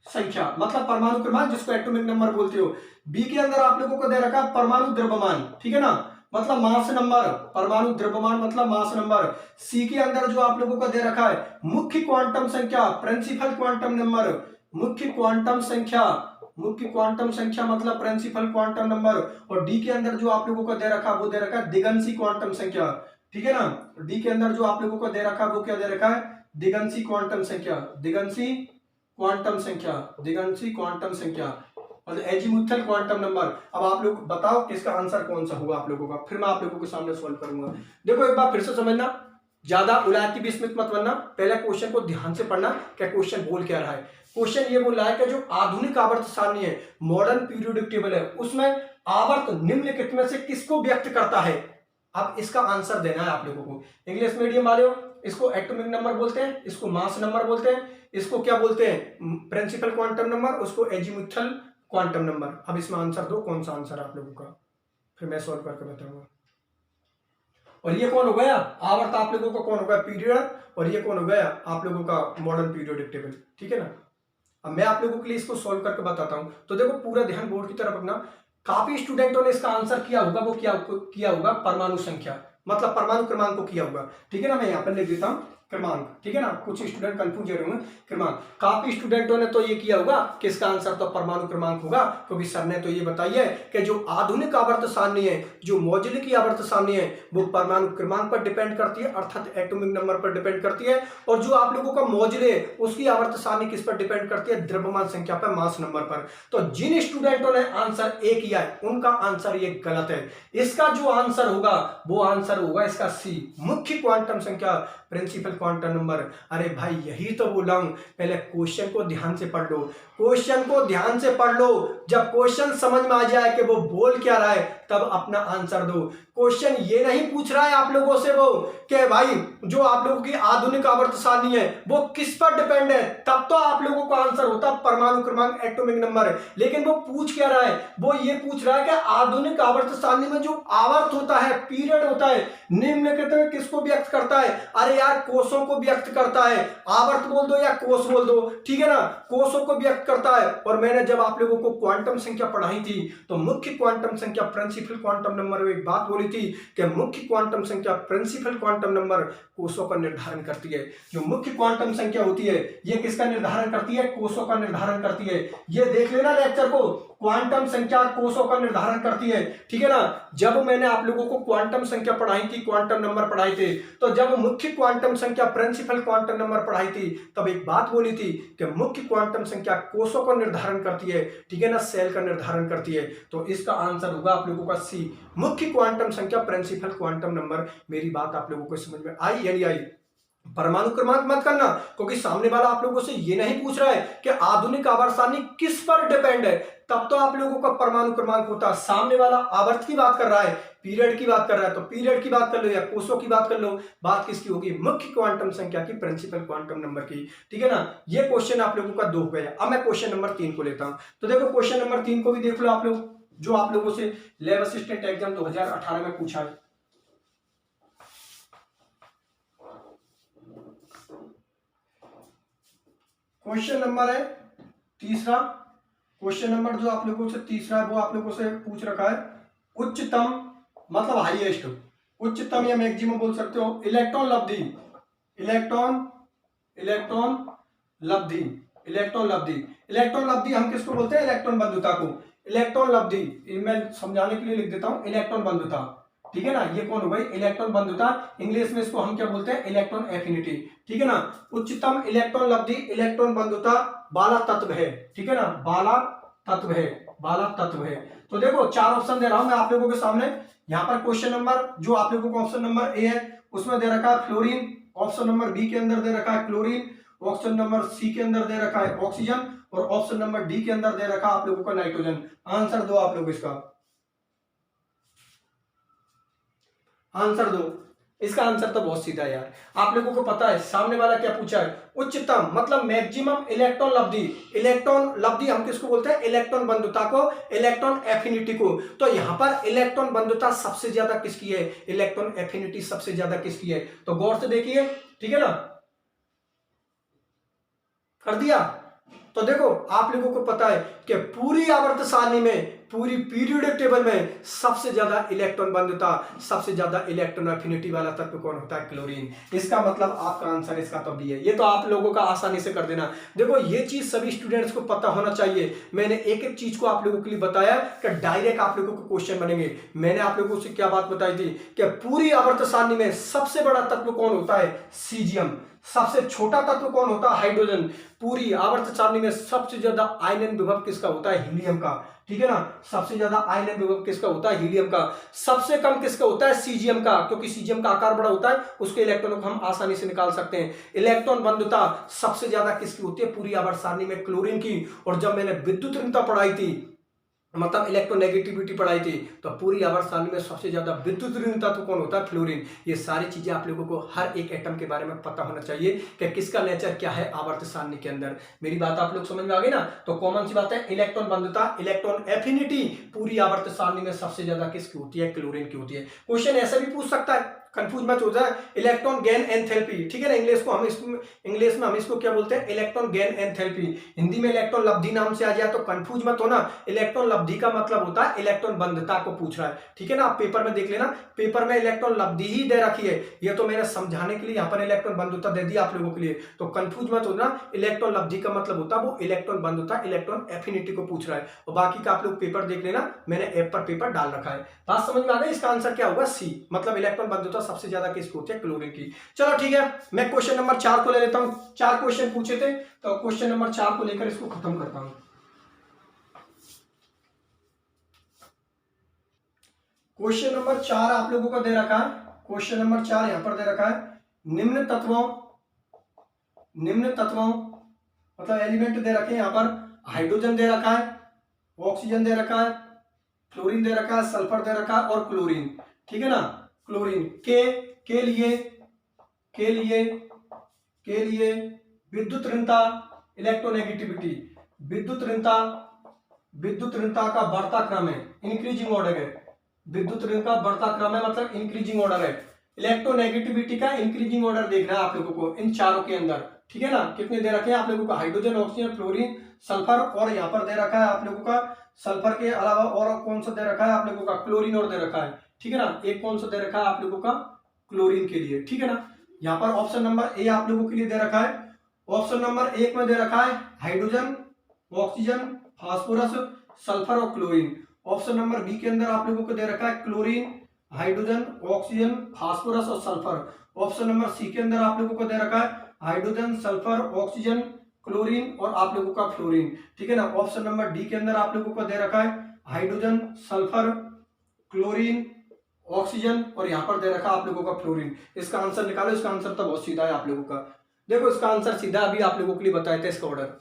संख्या मतलब परमाणु क्रमांक, जिसको एटॉमिक नंबर बोलते हो। बी के अंदर आप लोगों को दे रखा है परमाणु द्रव्यमान, ठीक है ना, मतलब मास नंबर। परमाणु द्रव्यमान मतलब मास नंबर। सी के अंदर जो आप लोगों का दे रखा है मुख्य क्वांटम संख्या, प्रिंसिपल क्वांटम नंबर। मुख्य क्वांटम संख्या, मुख्य क्वांटम संख्या मतलब प्रिंसिपल क्वांटम नंबर। और डी के अंदर जो आप लोगों को दे रखा है वो दे रखा है दिगंशी क्वांटम संख्या, ठीक है ना। डी के अंदर जो आप लोगों को दे रखा है वो क्या दे रखा है? दिगंशी क्वांटम संख्या, दिगंशी क्वांटम संख्या, दिगंशी क्वांटम संख्या मतलब एजीमुथल क्वांटम नंबर। अब आप लोग बताओ इसका आंसर कौन सा होगा आप लोगों का, फिर मैं आप लोगों के सामने सॉल्व करूंगा। देखो एक बार फिर से समझना, ज्यादा उलायती विस्मित मत बनना, पहले क्वेश्चन को ध्यान से पढ़ना क्या क्वेश्चन बोल क्या रहा है। क्वेश्चन ये बोल रहा है कि जो आधुनिक आवर्त सारणी है, मॉडर्न पीरियोडिक टेबल है, उसमें आवर्त निम्नलिखित में से किसको व्यक्त करता है। अब इसका आंसर देना है आप लोगों को। इंग्लिश मीडियम वाले हो, इसको एटॉमिक नंबर बोलते हैं, इसको मास नंबर बोलते हैं, इसको क्या बोलते हैं? प्रिंसिपल क्वांटम नंबर, उसको एजीमुथल क्वांटम नंबर। अब इसमें आंसर दो, कौन सा आंसर आप लोगों का, फिर मैं सॉल्व करके बताऊंगा। और ये कौन हो गया आवर्त आप लोगों का, कौन हो गया? पीरियड। और ये कौन हो गया आप लोगों का? मॉडर्न पीरियोडिक टेबल, ठीक है ना। अब मैं आप लोगों के लिए इसको सॉल्व करके बताता हूं, तो देखो पूरा ध्यान बोर्ड की तरफ रखना। काफी स्टूडेंटों ने इसका आंसर किया होगा, वो क्या किया होगा? परमाणु संख्या मतलब परमाणु क्रमांक को किया होगा, ठीक है ना। मैं यहाँ पर लिख देता हूं क्रमांक, ठीक है ना, कुछ स्टूडेंट कंफ्यूज हो रहे होंगे। क्रमांक, काफी स्टूडेंटों ने तो ये किया होगा कि इसका आंसर तो परमाणु क्रमांक होगा, क्योंकि सर ने तो ये बताई है कि जो आधुनिक आवर्त सारणी है, जो मौजूदा की आवर्त सारणी है, वो परमाणु क्रमांक पर डिपेंड करती है, अर्थात एटॉमिक नंबर पर डिपेंड करती है। और जो आप लोगों का मौजूदा है उसकी आवर्त सारणी किस पर डिपेंड करती है? द्रव्यमान संख्या पर, मास नंबर पर। तो जिन स्टूडेंटों ने आंसर ए किया है उनका आंसर ये गलत है। इसका जो आंसर होगा वो आंसर होगा इसका सी, मुख्य क्वांटम संख्या, प्रिंसिपल क्वांटम नंबर। अरे भाई यही तो बोला हूं, पहले क्वेश्चन को ध्यान से पढ़ लो, क्वेश्चन को ध्यान से पढ़ लो। जब क्वेश्चन समझ में आ जाए कि वो बोल क्या रहा है तब अपना आंसर दो। क्वेश्चन ये नहीं पूछ रहा है आप लोगों से वो कि भाई जो आप लोगों की आधुनिक आवर्त सारणी है वो किस पर डिपेंड है, तब तो आप लोगों का आंसर होता परमाणु क्रमांक, एटॉमिक नंबर। लेकिन वो पूछ क्या रहा है? वो ये पूछ रहा है कि आधुनिक आवर्त सारणी में जो आवर्त होता है, पीरियड होता है, निम्नलिखित में किसको व्यक्त करता है? अरे यार कोषों को व्यक्त करता है। आवर्त बोल दो या कोष बोल दो, ठीक है ना, कोषों को व्यक्त करता है। और मैंने जब आप लोगों को क्वांटम संख्या पढ़ाई थी तो मुख्य क्वांटम संख्या प्रिंसिपल क्वांटम नंबर में एक बात बोली थी कि मुख्य क्वांटम संख्या प्रिंसिपल क्वांटम नंबर कोषों का निर्धारण करती है। जो मुख्य क्वांटम संख्या होती है ये किसका निर्धारण करती है? कोषों का निर्धारण करती है। ये देख लेना लेक्चर को, क्वांटम संख्या कोषों का निर्धारण करती है, ठीक है ना। जब मैंने आप लोगों को क्वांटम संख्या पढ़ाई थी, क्वांटम नंबर पढ़ाए थे, तो जब मुख्य क्वांटम संख्या प्रिंसिपल क्वांटम नंबर पढ़ाई थी तब एक बात बोली थी कि मुख्य क्वांटम संख्या कोषों का निर्धारण करती है, ठीक है ना, सेल का निर्धारण करती है। तो इसका आंसर होगा आप लोगों का सी, मुख्य क्वांटम संख्या प्रिंसिपल क्वांटम नंबर। मेरी बात आप लोगों को समझ में आई या नहीं आई? परमाणु क्रमांक मत करना, क्योंकि सामने वाला आप लोगों से ये नहीं पूछ रहा है कि आधुनिक आवर्त सारणी किस पर डिपेंड है, तब तो आप लोगों का परमाणु क्रमांक होता है। सामने वाला आवर्त की बात कर रहा है, पीरियड की बात कर रहा है, तो पीरियड की बात कर लो या कोषों की बात कर लो, बात किसकी होगी? मुख्य क्वांटम संख्या की, प्रिंसिपल क्वांटम नंबर की, ठीक है ना। ये क्वेश्चन आप लोगों का 2 हो गया। अब मैं क्वेश्चन नंबर 3 को लेता हूं। तो देखो क्वेश्चन नंबर 3 को भी देख लो आप लोग, जो आप लोगों से लैब असिस्टेंट एग्जाम 2018 में पूछा है। क्वेश्चन नंबर है तीसरा, क्वेश्चन नंबर जो आप लोगों से तीसरा है वो आप लोगों से पूछ रखा है, उच्चतम मतलब हाईएस्ट, उच्चतम या मैक्सिमम बोल सकते हो, इलेक्ट्रॉन लब्धि, इलेक्ट्रॉन इलेक्ट्रॉन लब्धि, इलेक्ट्रॉन लब्धि, इलेक्ट्रॉन लब्धि हम किसको बोलते हैं? इलेक्ट्रॉन बंधुता को। इलेक्ट्रॉन लब्धि मैं समझाने के लिए लिख देता हूं, इलेक्ट्रॉन बंधुता, ठीक है ना। ये कौन हो गई? इलेक्ट्रॉन बंधुता। इंग्लिश में इसको हम क्या बोलते हैं? इलेक्ट्रॉन एफिनिटी, ठीक है ना। उच्चतम इलेक्ट्रॉन लब्धि, इलेक्ट्रॉन बंधुता बाला तत्व है, ठीक है ना, बाला तत्व है, बाला तत्व है। तो देखो 4 ऑप्शन दे रहा हूं मैं आप लोगों के सामने। यहां पर क्वेश्चन नंबर जो आप लोगों को ऑप्शन नंबर ए है उसमें दे रखा है फ्लोरीन, ऑप्शन नंबर बी के अंदर दे रखा है क्लोरीन, ऑप्शन नंबर सी के अंदर दे रखा है ऑक्सीजन, और ऑप्शन नंबर डी के अंदर दे रखा है आप लोगों का नाइट्रोजन। आंसर दो आप लोग इसका, आंसर दो। इसका आंसर तो बहुत सीधा है यार, आप लोगों को पता है सामने वाला क्या पूछा है? उच्चतम मतलब मैक्सिमम इलेक्ट्रॉन लब्धि। इलेक्ट्रॉन लब्धि हम किसको बोलते हैं? इलेक्ट्रॉन बंधुता को, इलेक्ट्रॉन एफिनिटी को। तो यहां पर इलेक्ट्रॉन बंधुता सबसे ज्यादा किसकी है? इलेक्ट्रॉन एफिनिटी सबसे ज्यादा किसकी है? तो गौर से देखिए, ठीक है ना, कर दिया। तो देखो आप लोगों को पता है कि पूरी आवर्त सारणी में, पूरी पीरियोडिक टेबल में सबसे ज्यादा इलेक्ट्रॉन बंधुता, सबसे ज्यादा इलेक्ट्रॉन एफिनिटी वाला तत्व कौन होता है? क्लोरीन। इसका मतलब आपका आंसर इसका तो बी है। ये तो आप लोगों का आसानी से कर देना। देखो ये चीज सभी स्टूडेंट्स को पता होना चाहिए। मैंने एक एक चीज को आप लोगों के लिए बताया कि डायरेक्ट आप लोगों को क्वेश्चन बनेंगे। मैंने आप लोगों से क्या बात बताई थी कि पूरी आवर्त सारणी में सबसे बड़ा तत्व कौन होता है? सीजियम। सबसे छोटा तत्व कौन होता है? हाइड्रोजन। पूरी आवर्त सारणी में सबसे ज्यादा आयनन विभव किसका होता है? हीलियम का, ठीक है ना। सबसे ज्यादा आयनन विभव किसका होता है? हीलियम का। सबसे कम किसका होता है? सीजियम का, क्योंकि सीजियम का आकार बड़ा होता है, उसके इलेक्ट्रॉनों को हम आसानी से निकाल सकते हैं। इलेक्ट्रॉन बंधुता सबसे ज्यादा किसकी होती है पूरी आवर्त सारणी में? क्लोरीन की। और जब मैंने विद्युत ऋणता पढ़ाई थी, मतलब इलेक्ट्रोनेगेटिविटी पढ़ाई थी, तो पूरी आवर्त सारणी में सबसे ज्यादा विद्युत ऋण तत्व कौन होता है? फ्लोरीन। ये सारी चीजें आप लोगों को हर एक एटम के बारे में पता होना चाहिए कि किसका नेचर क्या है आवर्त सारणी के अंदर। मेरी बात आप लोग समझ में आ गई ना। तो कॉमन सी बात है, इलेक्ट्रॉन बंधुता, इलेक्ट्रॉन एफिनिटी पूरी आवर्त सारणी में सबसे ज्यादा किसकी होती है? क्लोरीन की होती है। क्वेश्चन ऐसा भी पूछ सकता है, कंफ्यूज मत हो जाए, इलेक्ट्रॉन गेन एंथैल्पी, ठीक है ना। इंग्लिश में हम इसको क्या बोलते हैं? Electron gain enthalpy. हिंदी में इलेक्ट्रॉन लब्धि नाम से आ जाए तो कंफ्यूज मत होना। इलेक्ट्रॉन लब्धि का मतलब होता है इलेक्ट्रॉन बंधुता को पूछ रहा है, ठीक है ना। आप पेपर में देख लेना, पेपर में इलेक्ट्रॉन लब्धि ही दे रखी है। ये तो मैंने समझाने के लिए यहाँ पर इलेक्ट्रॉन बंधुता दे दी आप लोगों के लिए, तो कंफ्यूज मत होना। इलेक्ट्रॉन लब्धि का मतलब होता है वो इलेक्ट्रॉन बंधुता, इलेक्ट्रॉन एफिनिटी को पूछ रहा है। और बाकी का आप लोग पेपर देख लेना, मैंने ऐप पर पेपर डाल रखा है। बात समझ में आ गई? इसका आंसर क्या होगा? सी, मतलब इलेक्ट्रॉन बंधुता सबसे ज्यादा किसकी होती है? क्लोरीन की। चलो ठीक है, मैं क्वेश्चन नंबर 4 को ले लेता हूं। 4 क्वेश्चन पूछे थे, तो क्वेश्चन नंबर 4 को लेकर इसको खत्म करता हूं। क्वेश्चन नंबर 4 आप लोगों को दे रखा है, क्वेश्चन नंबर 4 यहां पर दे रखा है, निम्न तत्वों मतलब एलिमेंट दे रखे हैं यहां पर। हाइड्रोजन दे रखा है, ऑक्सीजन दे रखा है, फ्लोरीन दे रखा है, सल्फर दे रखा है और क्लोरीन, ठीक है ना। क्लोरीन के लिए विद्युत ऋणता, इलेक्ट्रोनेगेटिविटी, विद्युत ऋणता का बढ़ता क्रम है, इंक्रीजिंग ऑर्डर है। विद्युत ऋण का बढ़ता क्रम है, मतलब इंक्रीजिंग ऑर्डर है। इलेक्ट्रोनेगेटिविटी का इंक्रीजिंग ऑर्डर देखना है आप लोगों को इन चारों के अंदर, ठीक है ना। कितने दे रखे हैं आप लोगों को, हाइड्रोजन, ऑक्सीजन, फ्लोरीन, सल्फर, और यहाँ पर दे रखा है आप लोगों का सल्फर के अलावा और कौन सा दे रखा है आप लोगों का, क्लोरीन और दे रखा है, ठीक है ना। एक कौन सा दे रखा है आप लोगों का, क्लोरीन के लिए, ठीक है ना। यहाँ पर ऑप्शन नंबर ए आप लोगों के लिए दे रखा है। ऑप्शन नंबर एक में दे रखा है हाइड्रोजन, ऑक्सीजन, फास्फोरस, सल्फर और क्लोरीन। ऑप्शन नंबर बी के अंदर आप लोगों को दे रखा है क्लोरीन, हाइड्रोजन, ऑक्सीजन, फास्फोरस और सल्फर। ऑप्शन नंबर सी के अंदर आप लोगों को दे रखा है हाइड्रोजन, सल्फर, ऑक्सीजन, क्लोरीन और आप लोगों का फ्लोरीन, ठीक है ना। ऑप्शन नंबर डी के अंदर आप लोगों को दे रखा है हाइड्रोजन, सल्फर, क्लोरीन, ऑक्सीजन और यहां पर दे रखा है आप लोगों का फ्लोरीन। इसका आंसर निकालो। इसका आंसर तो बहुत सीधा है आप लोगों का। देखो इसका आंसर सीधा अभी आप लोगों के लिए बताए थे, इसका ऑर्डर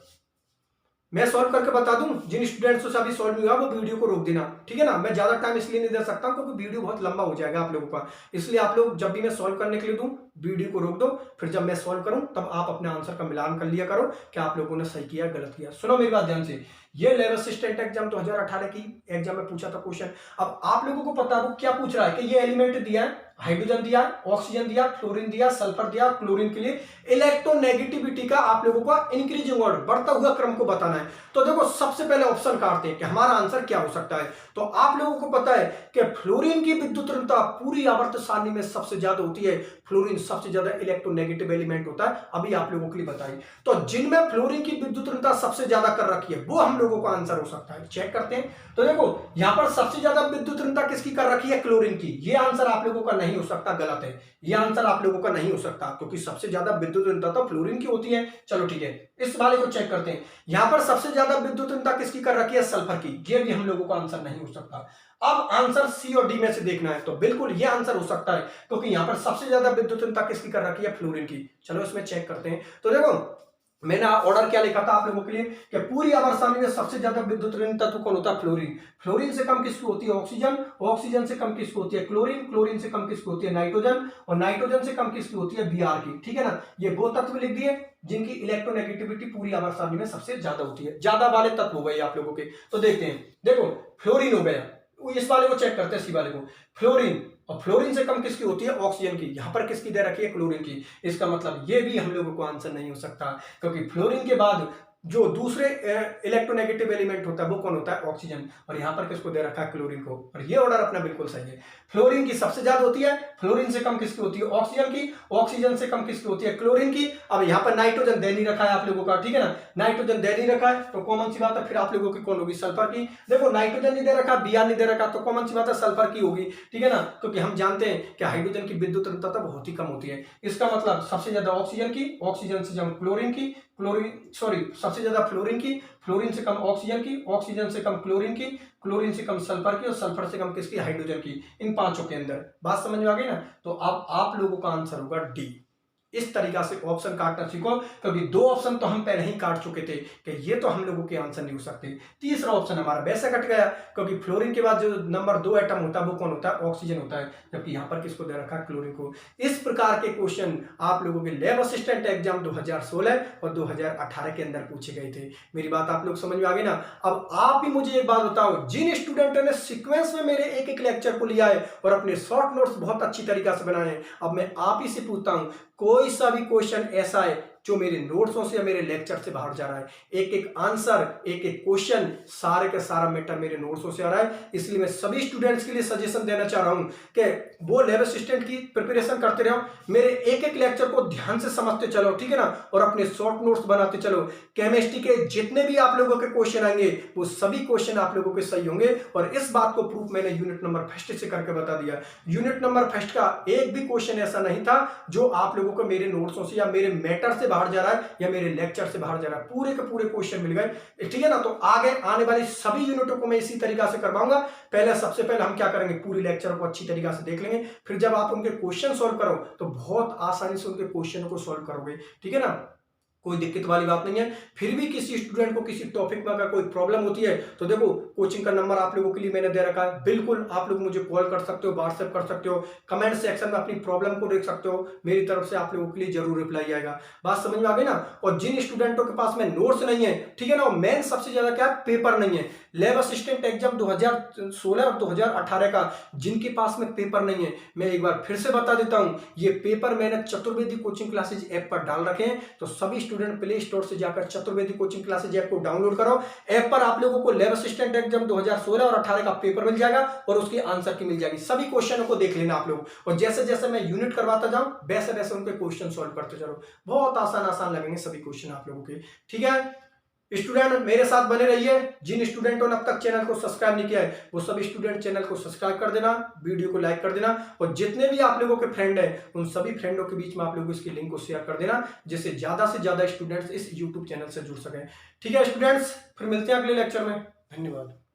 मैं सॉल्व करके बता दूं। जिन स्टूडेंट्स से अभी सॉल्व नहीं हुआ वो वीडियो को रोक देना, ठीक है ना। मैं ज्यादा टाइम इसलिए नहीं दे सकता क्योंकि वीडियो बहुत लंबा हो जाएगा आप लोगों का, इसलिए आप लोग जब भी मैं सॉल्व करने के लिए दूं वीडियो को रोक दो, फिर जब मैं सॉल्व करूं तब आप अपने आंसर का मिलान कर लिया करो कि आप लोगों ने सही किया गलत किया। सुनो मेरी बात ध्यान से, ये लैब असिस्टेंट एग्जाम 2018 की एग्जाम में पूछा था क्वेश्चन। अब आप लोगों को पता वो क्या पूछ रहा है कि ये एलिमेंट दिया है, हाइड्रोजन दिया, ऑक्सीजन दिया, फ्लोरीन दिया, सल्फर दिया, क्लोरीन के लिए इलेक्ट्रोनेगेटिविटी का आप लोगों को इंक्रीजिंग ऑर्डर, बढ़ता हुआ क्रम को बताना है। तो देखो सबसे पहले ऑप्शन काटते हैं कि हमारा आंसर क्या हो सकता है। तो आप लोगों को पता है कि फ्लोरीन की विद्युत ऋणता पूरी आवर्त सारणी में सबसे ज्यादा होती है। फ्लोरीन सबसे ज्यादा इलेक्ट्रोनेगेटिव एलिमेंट होता है, अभी आप लोगों के लिए बताई। तो जिनमें फ्लोरीन की विद्युत ऋणता सबसे ज्यादा कर रखी है वो हम लोगों का आंसर हो सकता है। चेक करते हैं। तो देखो यहां पर सबसे ज्यादा विद्युत ऋणता किसकी कर रखी है, क्लोरीन की। ये आंसर आप लोगों का नहीं हो सकता, गलत है। ये आंसर आप लोगों का नहीं हो सकता क्योंकि सबसे ज्यादा विद्युत ऋणता तो फ्लोरीन की होती है। चलो ठीक है, इस वाले को चेक करते हैं। यहां पर सबसे ज्यादा विद्युत ऋणता किसकी कर रखी है, सल्फर की। ये भी हम लोगों का आंसर नहीं हो सकता। अब आंसर सी और डी में से देखना है तो बिल्कुल ये आंसर हो सकता है क्योंकि यहां पर सबसे ज्यादा विद्युत ऋणता किसकी कर रखी है, फ्लोरीन की। चलो इसमें चेक करते हैं। तो देखो मैंने ऑर्डर क्या लिखा था आप लोगों के लिए कि पूरी आवर्त सारणी में सबसे ज्यादा विद्युत ऋण तत्व कौन होता है, फ्लोरीन। फ्लोरीन से कम किसकी होती है, ऑक्सीजन। ऑक्सीजन से कम किसकी होती है, क्लोरीन। क्लोरीन से कम किसकी होती है, नाइट्रोजन। और नाइट्रोजन से कम किसकी होती है, Br की, ठीक है ना। ये वो तत्व लिख दिए जिनकी इलेक्ट्रोनेगेटिविटी पूरी आवर्त सारणी में सबसे ज्यादा होती है। ज्यादा वाले तत्व हो गए आप लोगों के। तो देखते हैं, देखो फ्लोरीन हो गया, इस वाले को चेक करते हैं, सी वाले को, फ्लोरीन। और फ्लोरीन से कम किसकी होती है, ऑक्सीजन की। यहां पर किसकी दे रखी है, क्लोरीन की। इसका मतलब ये भी हम लोगों को आंसर नहीं हो सकता क्योंकि फ्लोरीन के बाद जो दूसरे इलेक्ट्रोनेगेटिव एलिमेंट होता है वो कौन होता है, ऑक्सीजन। और यहां पर किसको दे रखा है, क्लोरीन को। और ये ऑर्डर अपना बिल्कुल सही है। फ्लोरीन की सबसे ज्यादा होती है, फ्लोरीन से कम किसकी होती है, ऑक्सीजन की। ऑक्सीजन से कम किसकी होती है, क्लोरीन की। अब यहां पर नाइट्रोजन दे नहीं रखा है आप लोगों का, ठीक है ना। नाइट्रोजन दे नहीं रखा है तो कॉमन सी बात है फिर आप लोगों की कौन होगी, सल्फर की। देखो नाइट्रोजन नहीं दे रखा, Br नहीं दे रखा तो कॉमन सी बात है सल्फर की होगी, ठीक है ना। क्योंकि हम जानते हैं कि हाइड्रोजन की विद्युत ऋणता बहुत ही कम होती है। इसका मतलब सबसे ज्यादा ऑक्सीजन की, ऑक्सीजन से कम क्लोरीन की, सबसे ज्यादा फ्लोरीन की, फ्लोरीन से कम ऑक्सीजन की, ऑक्सीजन से कम क्लोरीन की, क्लोरीन से कम सल्फर की और सल्फर से कम किसकी, हाइड्रोजन की। इन पांचों के अंदर बात समझ में आ गई ना। तो अब आप लोगों का आंसर होगा डी। इस तरीका से ऑप्शन काटना सीखो क्योंकि दो ऑप्शन तो हम पहले ही काट चुके थे कि ये तो हम लोगों के आंसर नहीं हो सकते। तीसरा ऑप्शन हमारा वैसे कट गया क्योंकि फ्लोरीन के बाद जो नंबर 2 एटम होता है वो कौन होता है, ऑक्सीजन होता है, जबकि यहां पर किसको दे रखा है, क्लोरीन को। इस प्रकार के क्वेश्चन आप लोगों के लैब असिस्टेंट एग्जाम 2016 और 2018 के अंदर पूछे गए थे। मेरी बात आप लोग समझ में आ गई ना। अब आप ही मुझे एक बात बताओ, जिन स्टूडेंटों ने सीक्वेंस में मेरे एक एक लेक्चर को लिया है और अपने शॉर्ट नोट्स बहुत अच्छी तरीका से बनाए हैं, अब मैं आप ही से पूछता हूं कोई सा भी क्वेश्चन ऐसा है जो मेरे नोट्सों से या मेरे लेक्चर से बाहर जा रहा है। एक एक आंसर, एक एक क्वेश्चन, सारे का सारा मैटर मेरे नोट्सों से आ रहा है। इसलिए मैं सभी स्टूडेंट्स के लिए सजेशन देना चाह रहा हूं कि वो लैब असिस्टेंट की प्रिपरेशन करते रहो, मेरे एक एक लेक्चर को ध्यान से समझते चलो, ठीक है ना। और अपने शॉर्ट नोट्स बनाते चलो। केमिस्ट्री के जितने भी आप लोगों के क्वेश्चन आएंगे वो सभी क्वेश्चन आप लोगों के सही होंगे। और इस बात को प्रूफ मैंने यूनिट नंबर फर्स्ट से करके बता दिया। यूनिट नंबर फर्स्ट का एक भी क्वेश्चन ऐसा नहीं था जो आप लोगों को मेरे नोट्सों से या मेरे मैटर से बाहर जा रहा है या मेरे लेक्चर से बाहर जा रहा है। पूरे के पूरे क्वेश्चन मिल गए, ठीक है ना। तो आगे आने वाली सभी यूनिटों को मैं इसी तरीका से करवाऊंगा। सबसे पहले हम क्या करेंगे, पूरी लेक्चर को अच्छी तरीका से देख लेंगे। फिर जब आप उनके क्वेश्चन सॉल्व करो तो बहुत आसानी से उनके क्वेश्चन को सॉल्व करोगे, ठीक है ना। कोई दिक्कत वाली बात नहीं है। फिर भी किसी स्टूडेंट को किसी टॉपिक में अगर कोई प्रॉब्लम होती है तो देखो कोचिंग का नंबर आप लोगों के लिए मैंने दे रखा है। बिल्कुल आप लोग मुझे कॉल कर सकते हो, व्हाट्सएप कर सकते हो, कमेंट सेक्शन में अपनी प्रॉब्लम को देख सकते हो। मेरी तरफ से आप लोगों के लिए जरूर रिप्लाई आएगा। बात समझ में आ गई ना। और जिन स्टूडेंटों के पास में नोट्स नहीं है, ठीक है ना, मेन सबसे ज्यादा क्या है, पेपर नहीं है। लैब असिस्टेंट एग्जाम 2016 और 2018 का जिनके पास में पेपर नहीं है, मैं एक बार फिर से बता देता हूं, ये पेपर मैंने चतुर्वेदी कोचिंग क्लासेज ऐप पर डाल रखे हैं। तो सभी स्टूडेंट प्ले स्टोर से जाकर चतुर्वेदी कोचिंग क्लासेज ऐप को डाउनलोड करो। ऐप पर आप लोगों को लैब असिस्टेंट एग्जाम 2016 और 18 का पेपर मिल जाएगा और उसकी आंसर की मिल जाएगी। सभी क्वेश्चनों को देख लेना आप लोग, और जैसे जैसे मैं यूनिट करवाता जाऊं वैसे वैसे उनके क्वेश्चन सॉल्व करते चलो। बहुत आसान आसान लगेंगे सभी क्वेश्चन आप लोगों के। ठीक है स्टूडेंट, मेरे साथ बने रहिए। जिन स्टूडेंटों ने अब तक चैनल को सब्सक्राइब नहीं किया है वो सभी स्टूडेंट चैनल को सब्सक्राइब कर देना, वीडियो को लाइक कर देना, और जितने भी आप लोगों के फ्रेंड हैं उन सभी फ्रेंडों के बीच में आप लोगों इसकी लिंक को शेयर कर देना, जिससे ज्यादा से ज्यादा स्टूडेंट्स इस यूट्यूब चैनल से जुड़ सकें। ठीक है स्टूडेंट्स, फिर मिलते हैं अगले लेक्चर में। धन्यवाद।